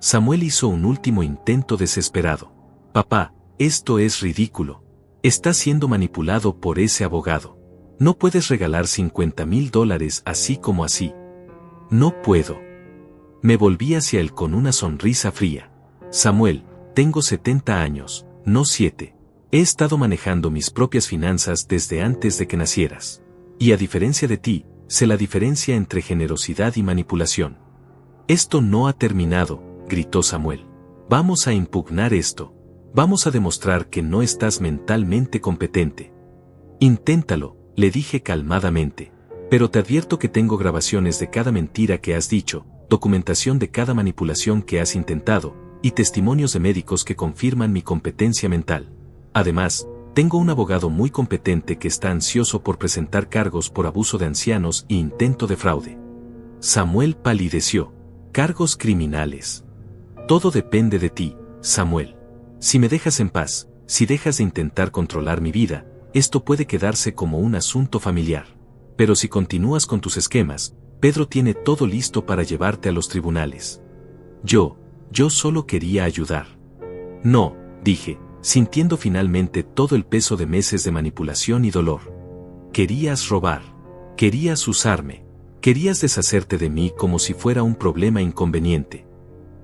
Samuel hizo un último intento desesperado. Papá, esto es ridículo. Está siendo manipulado por ese abogado. No puedes regalar $50,000 así como así. No puedo. Me volví hacia él con una sonrisa fría. Samuel, tengo 70 años, no 7. He estado manejando mis propias finanzas desde antes de que nacieras. Y a diferencia de ti, sé la diferencia entre generosidad y manipulación. Esto no ha terminado, gritó Samuel. Vamos a impugnar esto. Vamos a demostrar que no estás mentalmente competente. Inténtalo, le dije calmadamente. Pero te advierto que tengo grabaciones de cada mentira que has dicho, documentación de cada manipulación que has intentado, y testimonios de médicos que confirman mi competencia mental. Además, tengo un abogado muy competente que está ansioso por presentar cargos por abuso de ancianos e intento de fraude. Samuel palideció. Cargos criminales. Todo depende de ti, Samuel. Si me dejas en paz, si dejas de intentar controlar mi vida, esto puede quedarse como un asunto familiar. Pero si continúas con tus esquemas, Pedro tiene todo listo para llevarte a los tribunales. Yo solo quería ayudar. No, dije, sintiendo finalmente todo el peso de meses de manipulación y dolor. Querías robar. Querías usarme. Querías deshacerte de mí como si fuera un problema inconveniente.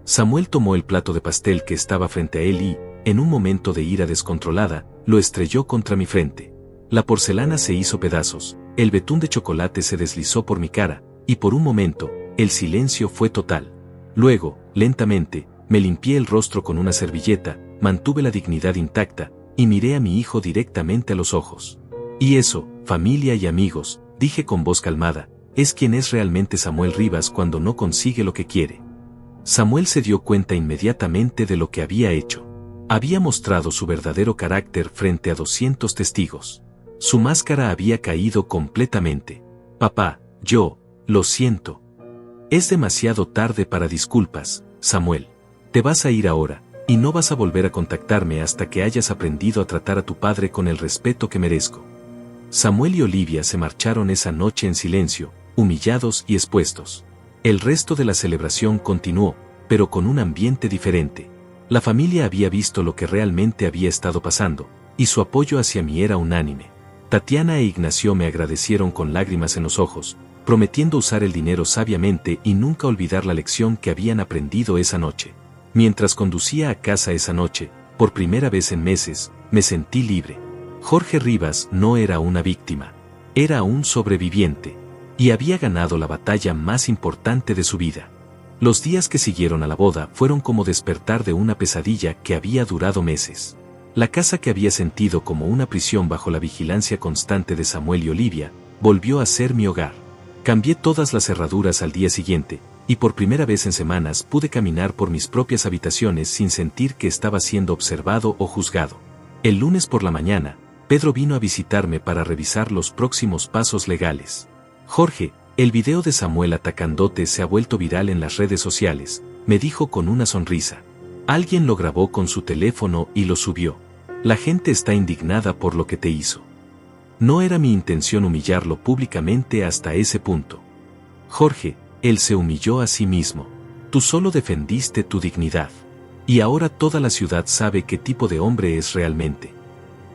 Samuel tomó el plato de pastel que estaba frente a él y, en un momento de ira descontrolada, lo estrelló contra mi frente. La porcelana se hizo pedazos, el betún de chocolate se deslizó por mi cara, y por un momento, el silencio fue total. Luego, lentamente, me limpié el rostro con una servilleta, mantuve la dignidad intacta, y miré a mi hijo directamente a los ojos. Y eso, familia y amigos, dije con voz calmada, es quien es realmente Samuel Rivas cuando no consigue lo que quiere. Samuel se dio cuenta inmediatamente de lo que había hecho. Había mostrado su verdadero carácter frente a 200 testigos. Su máscara había caído completamente. Papá, lo siento. Es demasiado tarde para disculpas, Samuel. Te vas a ir ahora, y no vas a volver a contactarme hasta que hayas aprendido a tratar a tu padre con el respeto que merezco. Samuel y Olivia se marcharon esa noche en silencio, humillados y expuestos. El resto de la celebración continuó, pero con un ambiente diferente. La familia había visto lo que realmente había estado pasando, y su apoyo hacia mí era unánime. Tatiana e Ignacio me agradecieron con lágrimas en los ojos, prometiendo usar el dinero sabiamente y nunca olvidar la lección que habían aprendido esa noche. Mientras conducía a casa esa noche, por primera vez en meses, me sentí libre. Jorge Rivas no era una víctima, era un sobreviviente, y había ganado la batalla más importante de su vida. Los días que siguieron a la boda fueron como despertar de una pesadilla que había durado meses. La casa que había sentido como una prisión bajo la vigilancia constante de Samuel y Olivia, volvió a ser mi hogar. Cambié todas las cerraduras al día siguiente, y por primera vez en semanas pude caminar por mis propias habitaciones sin sentir que estaba siendo observado o juzgado. El lunes por la mañana, Pedro vino a visitarme para revisar los próximos pasos legales. Jorge, el video de Samuel atacándote se ha vuelto viral en las redes sociales, me dijo con una sonrisa. Alguien lo grabó con su teléfono y lo subió. La gente está indignada por lo que te hizo. No era mi intención humillarlo públicamente hasta ese punto. Jorge, él se humilló a sí mismo. Tú solo defendiste tu dignidad. Y ahora toda la ciudad sabe qué tipo de hombre es realmente.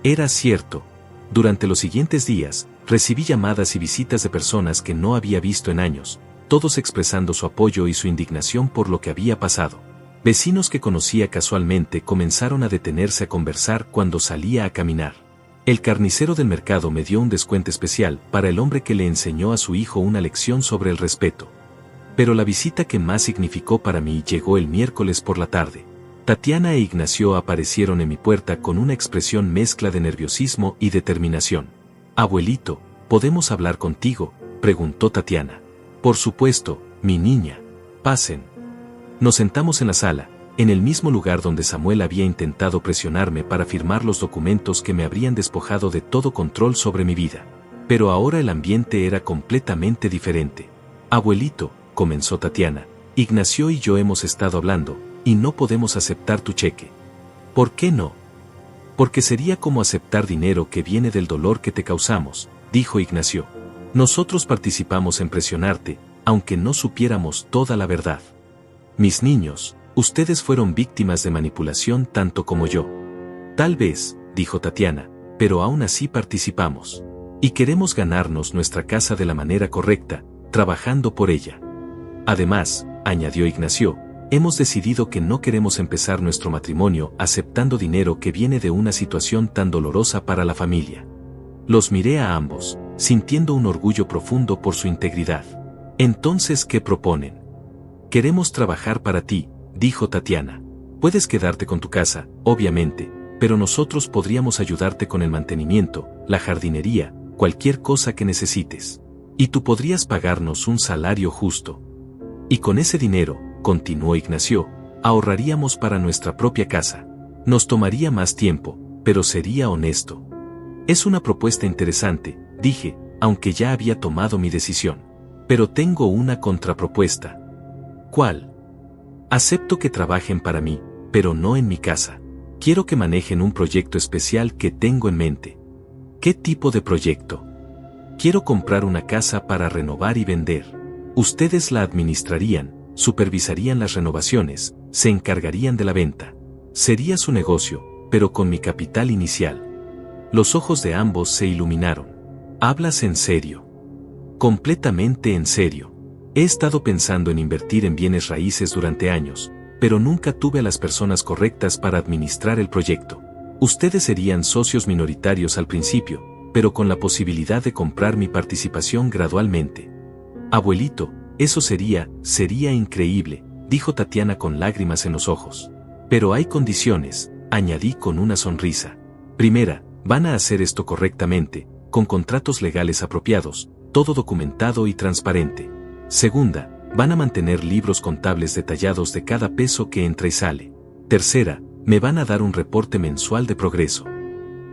Era cierto. Durante los siguientes días, recibí llamadas y visitas de personas que no había visto en años, todos expresando su apoyo y su indignación por lo que había pasado. Vecinos que conocía casualmente comenzaron a detenerse a conversar cuando salía a caminar. El carnicero del mercado me dio un descuento especial para el hombre que le enseñó a su hijo una lección sobre el respeto. Pero la visita que más significó para mí llegó el miércoles por la tarde. Tatiana e Ignacio aparecieron en mi puerta con una expresión mezcla de nerviosismo y determinación. Abuelito, ¿podemos hablar contigo?, preguntó Tatiana. Por supuesto, mi niña. Pasen. Nos sentamos en la sala, en el mismo lugar donde Samuel había intentado presionarme para firmar los documentos que me habrían despojado de todo control sobre mi vida. Pero ahora el ambiente era completamente diferente. Abuelito, comenzó Tatiana, Ignacio y yo hemos estado hablando, y no podemos aceptar tu cheque. ¿Por qué no? Porque sería como aceptar dinero que viene del dolor que te causamos, dijo Ignacio. Nosotros participamos en presionarte, aunque no supiéramos toda la verdad. Mis niños, ustedes fueron víctimas de manipulación tanto como yo. Tal vez, dijo Tatiana, pero aún así participamos. Y queremos ganarnos nuestra casa de la manera correcta, trabajando por ella. Además, añadió Ignacio, hemos decidido que no queremos empezar nuestro matrimonio aceptando dinero que viene de una situación tan dolorosa para la familia. Los miré a ambos, sintiendo un orgullo profundo por su integridad. Entonces, ¿qué proponen? Queremos trabajar para ti, dijo Tatiana. Puedes quedarte con tu casa, obviamente, pero nosotros podríamos ayudarte con el mantenimiento, la jardinería, cualquier cosa que necesites. Y tú podrías pagarnos un salario justo. Y con ese dinero, continuó Ignacio, ahorraríamos para nuestra propia casa. Nos tomaría más tiempo, pero sería honesto. Es una propuesta interesante, dije, aunque ya había tomado mi decisión. Pero tengo una contrapropuesta. ¿Cuál? Acepto que trabajen para mí, pero no en mi casa. Quiero que manejen un proyecto especial que tengo en mente. ¿Qué tipo de proyecto? Quiero comprar una casa para renovar y vender. Ustedes la administrarían, supervisarían las renovaciones, se encargarían de la venta. Sería su negocio, pero con mi capital inicial. Los ojos de ambos se iluminaron. ¿Hablas en serio? Completamente en serio. He estado pensando en invertir en bienes raíces durante años, pero nunca tuve a las personas correctas para administrar el proyecto. Ustedes serían socios minoritarios al principio, pero con la posibilidad de comprar mi participación gradualmente. Abuelito, eso sería increíble, dijo Tatiana con lágrimas en los ojos. Pero hay condiciones, añadí con una sonrisa. Primera, van a hacer esto correctamente, con contratos legales apropiados, todo documentado y transparente. Segunda, van a mantener libros contables detallados de cada peso que entra y sale. Tercera, me van a dar un reporte mensual de progreso.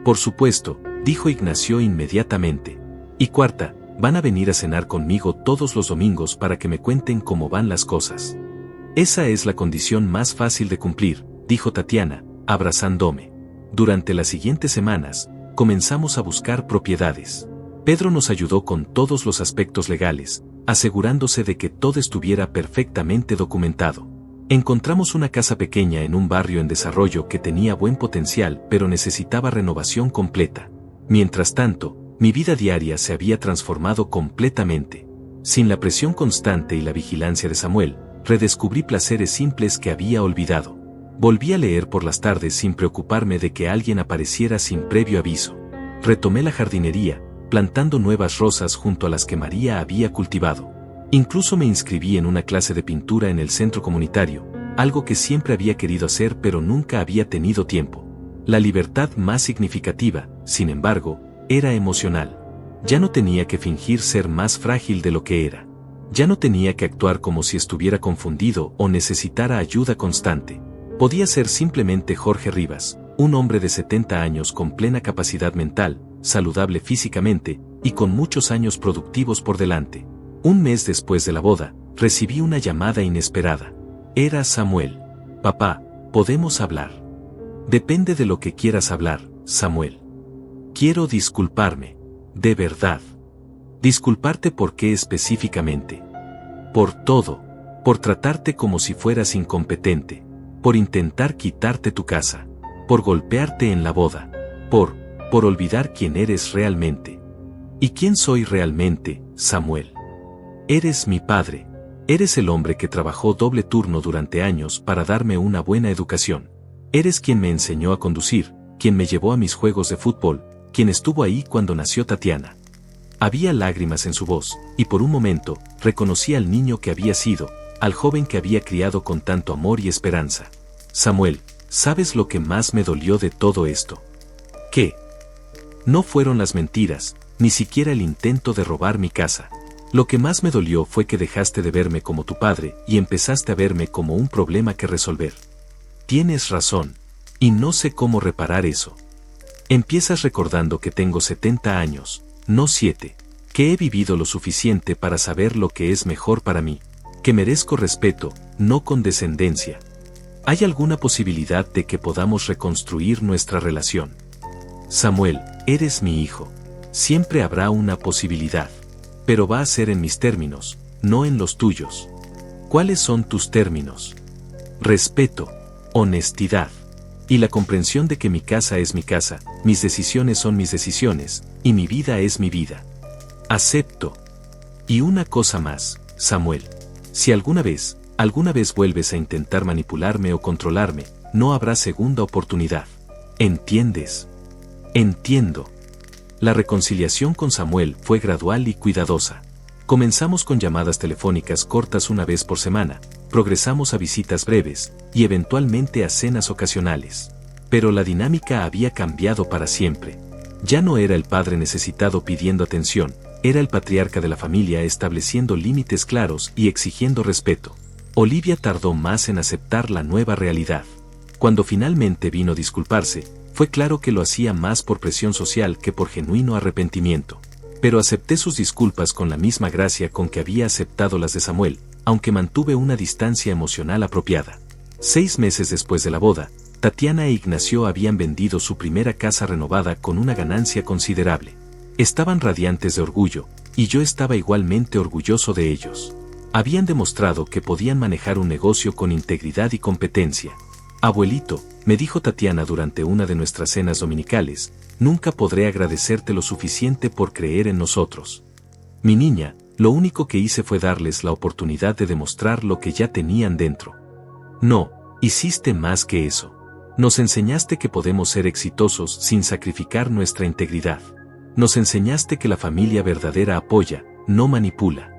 Por supuesto, dijo Ignacio inmediatamente. Y cuarta, van a venir a cenar conmigo todos los domingos para que me cuenten cómo van las cosas. Esa es la condición más fácil de cumplir, dijo Tatiana, abrazándome. Durante las siguientes semanas, comenzamos a buscar propiedades. Pedro nos ayudó con todos los aspectos legales, asegurándose de que todo estuviera perfectamente documentado. Encontramos una casa pequeña en un barrio en desarrollo que tenía buen potencial pero necesitaba renovación completa. Mientras tanto, mi vida diaria se había transformado completamente. Sin la presión constante y la vigilancia de Samuel, redescubrí placeres simples que había olvidado. Volví a leer por las tardes sin preocuparme de que alguien apareciera sin previo aviso. Retomé la jardinería, plantando nuevas rosas junto a las que María había cultivado. Incluso me inscribí en una clase de pintura en el centro comunitario, algo que siempre había querido hacer pero nunca había tenido tiempo. La libertad más significativa, sin embargo, era emocional. Ya no tenía que fingir ser más frágil de lo que era. Ya no tenía que actuar como si estuviera confundido o necesitara ayuda constante. Podía ser simplemente Jorge Rivas, un hombre de 70 años con plena capacidad mental, saludable físicamente, y con muchos años productivos por delante. Un mes después de la boda, recibí una llamada inesperada. Era Samuel. Papá, ¿podemos hablar? Depende de lo que quieras hablar, Samuel. Quiero disculparme. De verdad. ¿Disculparte por qué específicamente? Por todo. Por tratarte como si fueras incompetente. Por intentar quitarte tu casa. Por golpearte en la boda. Por olvidar quién eres realmente. ¿Y quién soy realmente, Samuel? Eres mi padre. Eres el hombre que trabajó doble turno durante años para darme una buena educación. Eres quien me enseñó a conducir, quien me llevó a mis juegos de fútbol, quien estuvo ahí cuando nació Tatiana. Había lágrimas en su voz, y por un momento, reconocí al niño que había sido, al joven que había criado con tanto amor y esperanza. Samuel, ¿sabes lo que más me dolió de todo esto? ¿Qué? No fueron las mentiras, ni siquiera el intento de robar mi casa. Lo que más me dolió fue que dejaste de verme como tu padre y empezaste a verme como un problema que resolver. Tienes razón, y no sé cómo reparar eso. Empiezas recordando que tengo 70 años, no 7, que he vivido lo suficiente para saber lo que es mejor para mí, que merezco respeto, no condescendencia. ¿Hay alguna posibilidad de que podamos reconstruir nuestra relación? Samuel, eres mi hijo. Siempre habrá una posibilidad. Pero va a ser en mis términos, no en los tuyos. ¿Cuáles son tus términos? Respeto, honestidad, y la comprensión de que mi casa es mi casa, mis decisiones son mis decisiones, y mi vida es mi vida. Acepto. Y una cosa más, Samuel. Si alguna vez vuelves a intentar manipularme o controlarme, no habrá segunda oportunidad. ¿Entiendes? Entiendo. La reconciliación con Samuel fue gradual y cuidadosa. Comenzamos con llamadas telefónicas cortas una vez por semana, progresamos a visitas breves, y eventualmente a cenas ocasionales. Pero la dinámica había cambiado para siempre. Ya no era el padre necesitado pidiendo atención, era el patriarca de la familia estableciendo límites claros y exigiendo respeto. Olivia tardó más en aceptar la nueva realidad. Cuando finalmente vino a disculparse, fue claro que lo hacía más por presión social que por genuino arrepentimiento. Pero acepté sus disculpas con la misma gracia con que había aceptado las de Samuel, aunque mantuve una distancia emocional apropiada. 6 meses después de la boda, Tatiana e Ignacio habían vendido su primera casa renovada con una ganancia considerable. Estaban radiantes de orgullo, y yo estaba igualmente orgulloso de ellos. Habían demostrado que podían manejar un negocio con integridad y competencia. Abuelito, me dijo Tatiana durante una de nuestras cenas dominicales, nunca podré agradecerte lo suficiente por creer en nosotros. Mi niña, lo único que hice fue darles la oportunidad de demostrar lo que ya tenían dentro. No, hiciste más que eso. Nos enseñaste que podemos ser exitosos sin sacrificar nuestra integridad. Nos enseñaste que la familia verdadera apoya, no manipula.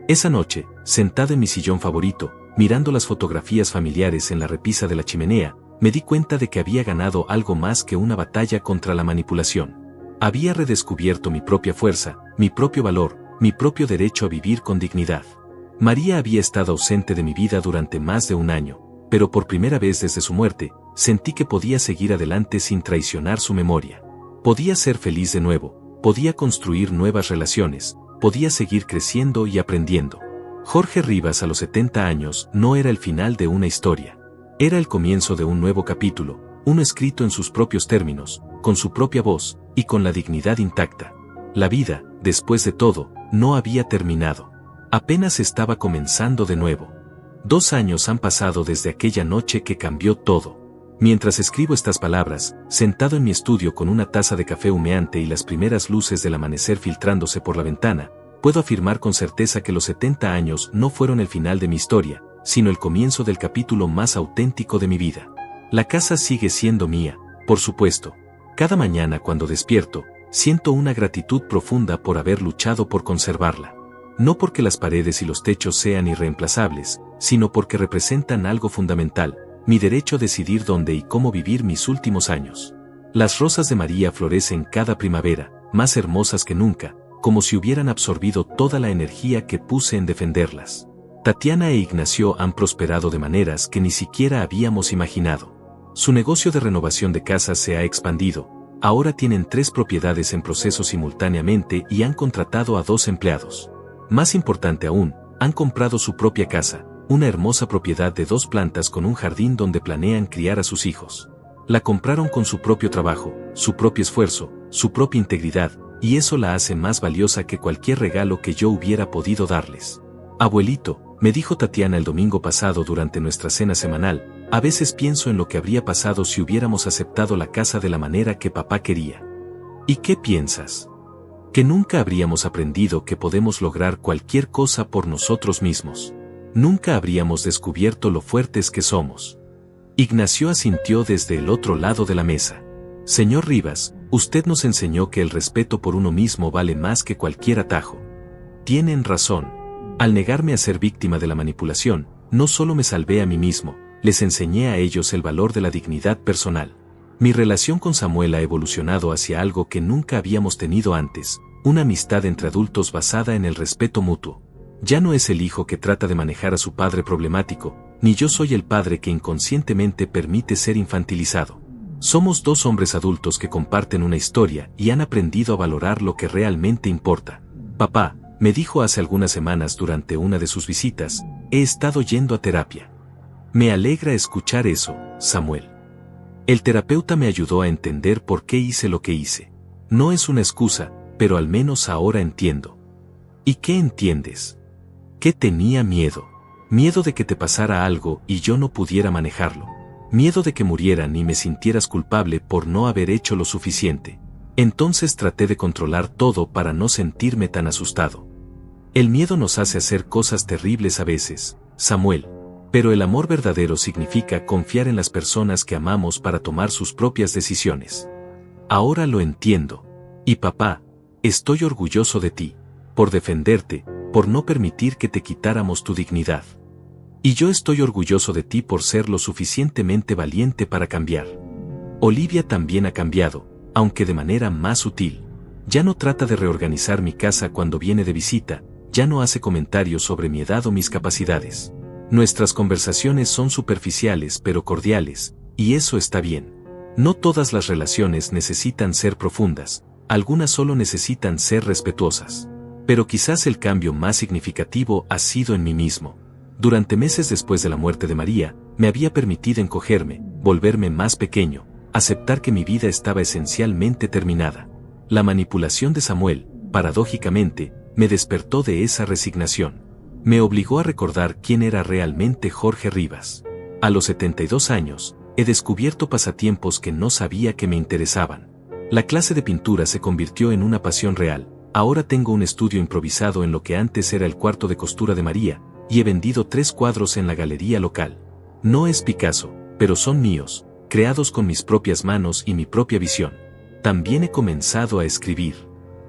Esa noche, sentada en mi sillón favorito, mirando las fotografías familiares en la repisa de la chimenea, me di cuenta de que había ganado algo más que una batalla contra la manipulación. Había redescubierto mi propia fuerza, mi propio valor, mi propio derecho a vivir con dignidad. María había estado ausente de mi vida durante más de un año, pero por primera vez desde su muerte, sentí que podía seguir adelante sin traicionar su memoria. Podía ser feliz de nuevo, podía construir nuevas relaciones, podía seguir creciendo y aprendiendo. Jorge Rivas a los 70 años no era el final de una historia. Era el comienzo de un nuevo capítulo, uno escrito en sus propios términos, con su propia voz, y con la dignidad intacta. La vida, después de todo, no había terminado. Apenas estaba comenzando de nuevo. 2 años han pasado desde aquella noche que cambió todo. Mientras escribo estas palabras, sentado en mi estudio con una taza de café humeante y las primeras luces del amanecer filtrándose por la ventana, puedo afirmar con certeza que los 70 años no fueron el final de mi historia, sino el comienzo del capítulo más auténtico de mi vida. La casa sigue siendo mía, por supuesto. Cada mañana cuando despierto, siento una gratitud profunda por haber luchado por conservarla. No porque las paredes y los techos sean irreemplazables, sino porque representan algo fundamental, mi derecho a decidir dónde y cómo vivir mis últimos años. Las rosas de María florecen cada primavera, más hermosas que nunca, como si hubieran absorbido toda la energía que puse en defenderlas. Tatiana e Ignacio han prosperado de maneras que ni siquiera habíamos imaginado. Su negocio de renovación de casas se ha expandido, ahora tienen 3 propiedades en proceso simultáneamente y han contratado a 2 empleados. Más importante aún, han comprado su propia casa, una hermosa propiedad de 2 plantas con un jardín donde planean criar a sus hijos. La compraron con su propio trabajo, su propio esfuerzo, su propia integridad, y eso la hace más valiosa que cualquier regalo que yo hubiera podido darles. Abuelito, me dijo Tatiana el domingo pasado durante nuestra cena semanal, a veces pienso en lo que habría pasado si hubiéramos aceptado la casa de la manera que papá quería. ¿Y qué piensas? Que nunca habríamos aprendido que podemos lograr cualquier cosa por nosotros mismos. Nunca habríamos descubierto lo fuertes que somos. Ignacio asintió desde el otro lado de la mesa. Señor Rivas, usted nos enseñó que el respeto por uno mismo vale más que cualquier atajo. Tienen razón. Al negarme a ser víctima de la manipulación, no solo me salvé a mí mismo, les enseñé a ellos el valor de la dignidad personal. Mi relación con Samuel ha evolucionado hacia algo que nunca habíamos tenido antes, una amistad entre adultos basada en el respeto mutuo. Ya no es el hijo que trata de manejar a su padre problemático, ni yo soy el padre que inconscientemente permite ser infantilizado. Somos 2 hombres adultos que comparten una historia y han aprendido a valorar lo que realmente importa. Papá, me dijo hace algunas semanas durante una de sus visitas, he estado yendo a terapia. Me alegra escuchar eso, Samuel. El terapeuta me ayudó a entender por qué hice lo que hice. No es una excusa, pero al menos ahora entiendo. ¿Y qué entiendes? Que tenía miedo. Miedo de que te pasara algo y yo no pudiera manejarlo. Miedo de que murieran y me sintieras culpable por no haber hecho lo suficiente. Entonces traté de controlar todo para no sentirme tan asustado. El miedo nos hace hacer cosas terribles a veces, Samuel. Pero el amor verdadero significa confiar en las personas que amamos para tomar sus propias decisiones. Ahora lo entiendo. Y papá, estoy orgulloso de ti, por defenderte, por no permitir que te quitáramos tu dignidad. Y yo estoy orgulloso de ti por ser lo suficientemente valiente para cambiar. Olivia también ha cambiado, aunque de manera más sutil. Ya no trata de reorganizar mi casa cuando viene de visita, ya no hace comentarios sobre mi edad o mis capacidades. Nuestras conversaciones son superficiales pero cordiales, y eso está bien. No todas las relaciones necesitan ser profundas, algunas solo necesitan ser respetuosas. Pero quizás el cambio más significativo ha sido en mí mismo. Durante meses después de la muerte de María, me había permitido encogerme, volverme más pequeño, aceptar que mi vida estaba esencialmente terminada. La manipulación de Samuel, paradójicamente, me despertó de esa resignación. Me obligó a recordar quién era realmente Jorge Rivas. A los 72 años, he descubierto pasatiempos que no sabía que me interesaban. La clase de pintura se convirtió en una pasión real. Ahora tengo un estudio improvisado en lo que antes era el cuarto de costura de María, y he vendido 3 cuadros en la galería local. No es Picasso, pero son míos, creados con mis propias manos y mi propia visión. También he comenzado a escribir.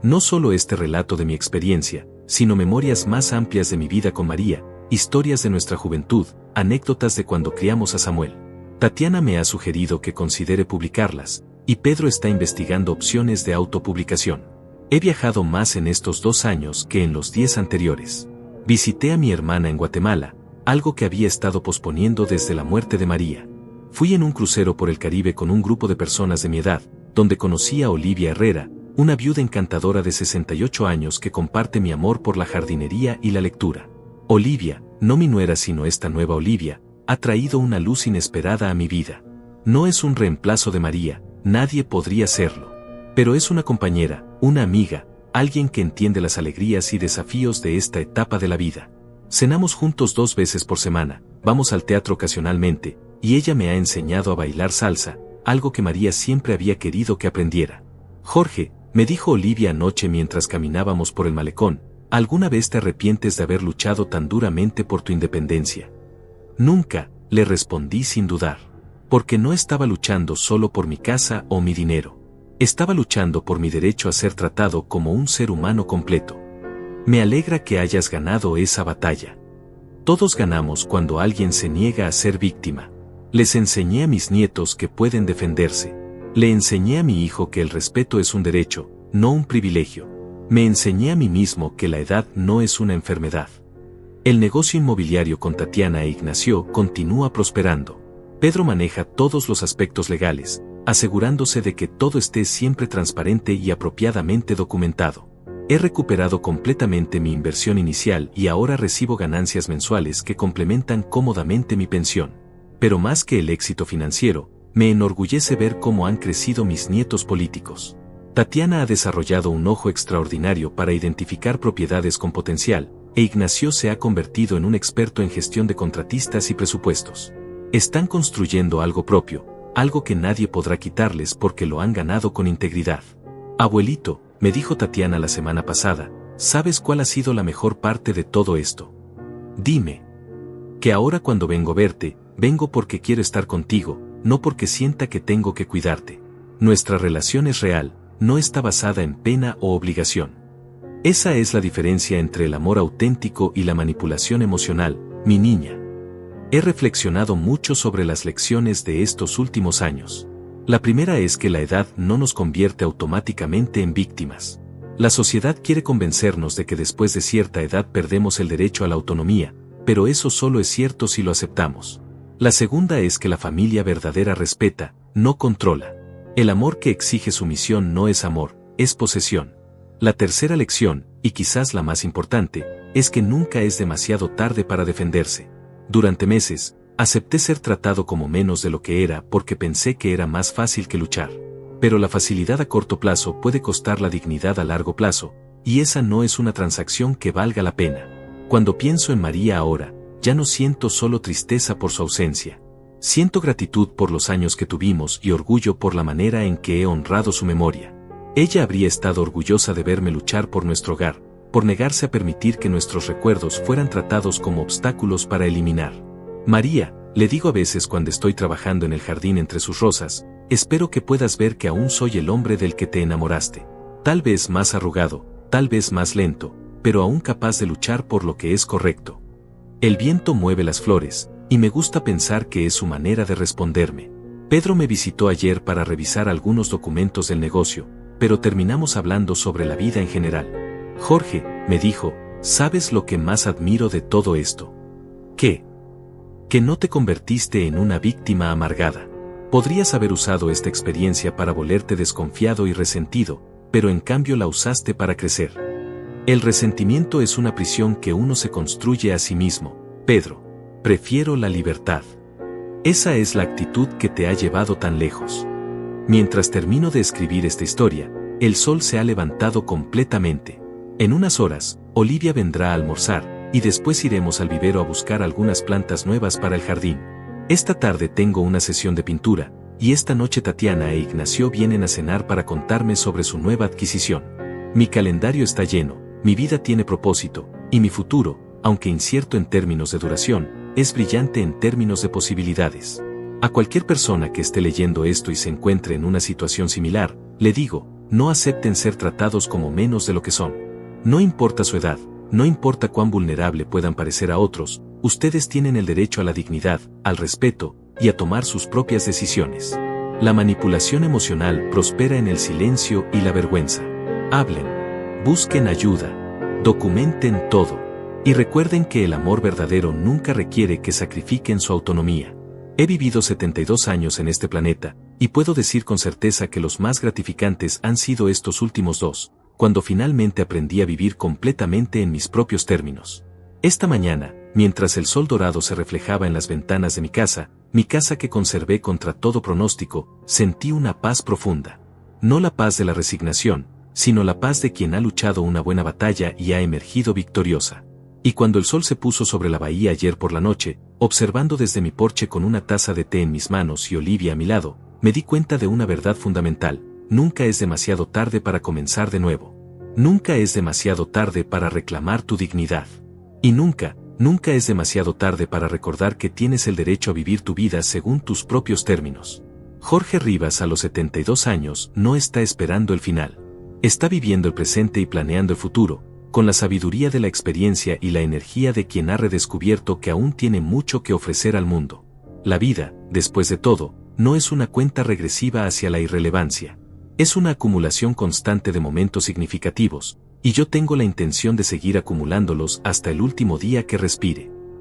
No solo este relato de mi experiencia, sino memorias más amplias de mi vida con María, historias de nuestra juventud, anécdotas de cuando criamos a Samuel. Tatiana me ha sugerido que considere publicarlas, y Pedro está investigando opciones de autopublicación. He viajado más en estos 2 años que en los 10 anteriores. Visité a mi hermana en Guatemala, algo que había estado posponiendo desde la muerte de María. Fui en un crucero por el Caribe con un grupo de personas de mi edad, donde conocí a Olivia Herrera, una viuda encantadora de 68 años que comparte mi amor por la jardinería y la lectura. Olivia, no mi nuera sino esta nueva Olivia, ha traído una luz inesperada a mi vida. No es un reemplazo de María, nadie podría serlo. Pero es una compañera, una amiga, alguien que entiende las alegrías y desafíos de esta etapa de la vida. Cenamos juntos 2 veces por semana, vamos al teatro ocasionalmente, y ella me ha enseñado a bailar salsa, algo que María siempre había querido que aprendiera. Jorge, me dijo Olivia anoche mientras caminábamos por el malecón, ¿alguna vez te arrepientes de haber luchado tan duramente por tu independencia? Nunca, le respondí sin dudar. Porque no estaba luchando solo por mi casa o mi dinero. Estaba luchando por mi derecho a ser tratado como un ser humano completo. Me alegra que hayas ganado esa batalla. Todos ganamos cuando alguien se niega a ser víctima. Les enseñé a mis nietos que pueden defenderse. Le enseñé a mi hijo que el respeto es un derecho, no un privilegio. Me enseñé a mí mismo que la edad no es una enfermedad. El negocio inmobiliario con Tatiana e Ignacio continúa prosperando. Pedro maneja todos los aspectos legales, asegurándose de que todo esté siempre transparente y apropiadamente documentado. He recuperado completamente mi inversión inicial y ahora recibo ganancias mensuales que complementan cómodamente mi pensión. Pero más que el éxito financiero, me enorgullece ver cómo han crecido mis nietos políticos. Tatiana ha desarrollado un ojo extraordinario para identificar propiedades con potencial, e Ignacio se ha convertido en un experto en gestión de contratistas y presupuestos. Están construyendo algo propio, algo que nadie podrá quitarles porque lo han ganado con integridad. Abuelito, me dijo Tatiana la semana pasada, ¿sabes cuál ha sido la mejor parte de todo esto? Dime. Que ahora cuando vengo a verte, vengo porque quiero estar contigo, no porque sienta que tengo que cuidarte. Nuestra relación es real, no está basada en pena o obligación. Esa es la diferencia entre el amor auténtico y la manipulación emocional, mi niña. He reflexionado mucho sobre las lecciones de estos últimos años. La primera es que la edad no nos convierte automáticamente en víctimas. La sociedad quiere convencernos de que después de cierta edad perdemos el derecho a la autonomía, pero eso solo es cierto si lo aceptamos. La segunda es que la familia verdadera respeta, no controla. El amor que exige sumisión no es amor, es posesión. La tercera lección, y quizás la más importante, es que nunca es demasiado tarde para defenderse. Durante meses, acepté ser tratado como menos de lo que era porque pensé que era más fácil que luchar. Pero la facilidad a corto plazo puede costar la dignidad a largo plazo, y esa no es una transacción que valga la pena. Cuando pienso en María ahora, ya no siento solo tristeza por su ausencia. Siento gratitud por los años que tuvimos y orgullo por la manera en que he honrado su memoria. Ella habría estado orgullosa de verme luchar por nuestro hogar, por negarse a permitir que nuestros recuerdos fueran tratados como obstáculos para eliminar. María, le digo a veces cuando estoy trabajando en el jardín entre sus rosas, espero que puedas ver que aún soy el hombre del que te enamoraste. Tal vez más arrugado, tal vez más lento, pero aún capaz de luchar por lo que es correcto. El viento mueve las flores, y me gusta pensar que es su manera de responderme. Pedro me visitó ayer para revisar algunos documentos del negocio, pero terminamos hablando sobre la vida en general. Jorge, me dijo, ¿sabes lo que más admiro de todo esto? ¿Qué? Que no te convertiste en una víctima amargada. Podrías haber usado esta experiencia para volverte desconfiado y resentido, pero en cambio la usaste para crecer. El resentimiento es una prisión que uno se construye a sí mismo, Pedro. Prefiero la libertad. Esa es la actitud que te ha llevado tan lejos. Mientras termino de escribir esta historia, el sol se ha levantado completamente. En unas horas, Olivia vendrá a almorzar, y después iremos al vivero a buscar algunas plantas nuevas para el jardín. Esta tarde tengo una sesión de pintura, y esta noche Tatiana e Ignacio vienen a cenar para contarme sobre su nueva adquisición. Mi calendario está lleno, mi vida tiene propósito, y mi futuro, aunque incierto en términos de duración, es brillante en términos de posibilidades. A cualquier persona que esté leyendo esto y se encuentre en una situación similar, le digo, no acepten ser tratados como menos de lo que son. No importa su edad, no importa cuán vulnerable puedan parecer a otros, Ustedes tienen el derecho a la dignidad, al respeto, y a tomar sus propias decisiones. La manipulación emocional prospera en el silencio y la vergüenza. Hablen. Busquen ayuda. Documenten todo. Y recuerden que el amor verdadero nunca requiere que sacrifiquen su autonomía. He vivido 72 años en este planeta, y puedo decir con certeza que los más gratificantes han sido estos últimos 2, cuando finalmente aprendí a vivir completamente en mis propios términos. Esta mañana, mientras el sol dorado se reflejaba en las ventanas de mi casa que conservé contra todo pronóstico, sentí una paz profunda. No la paz de la resignación, sino la paz de quien ha luchado una buena batalla y ha emergido victoriosa. Y cuando el sol se puso sobre la bahía ayer por la noche, observando desde mi porche con una taza de té en mis manos y Olivia a mi lado, me di cuenta de una verdad fundamental: nunca es demasiado tarde para comenzar de nuevo. Nunca es demasiado tarde para reclamar tu dignidad. Y nunca es demasiado tarde para recordar que tienes el derecho a vivir tu vida según tus propios términos. Jorge Rivas a los 72 años no está esperando el final. Está viviendo el presente y planeando el futuro, con la sabiduría de la experiencia y la energía de quien ha redescubierto que aún tiene mucho que ofrecer al mundo. La vida, después de todo, no es una cuenta regresiva hacia la irrelevancia. Es una acumulación constante de momentos significativos, y yo tengo la intención de seguir acumulándolos hasta el último día que respire.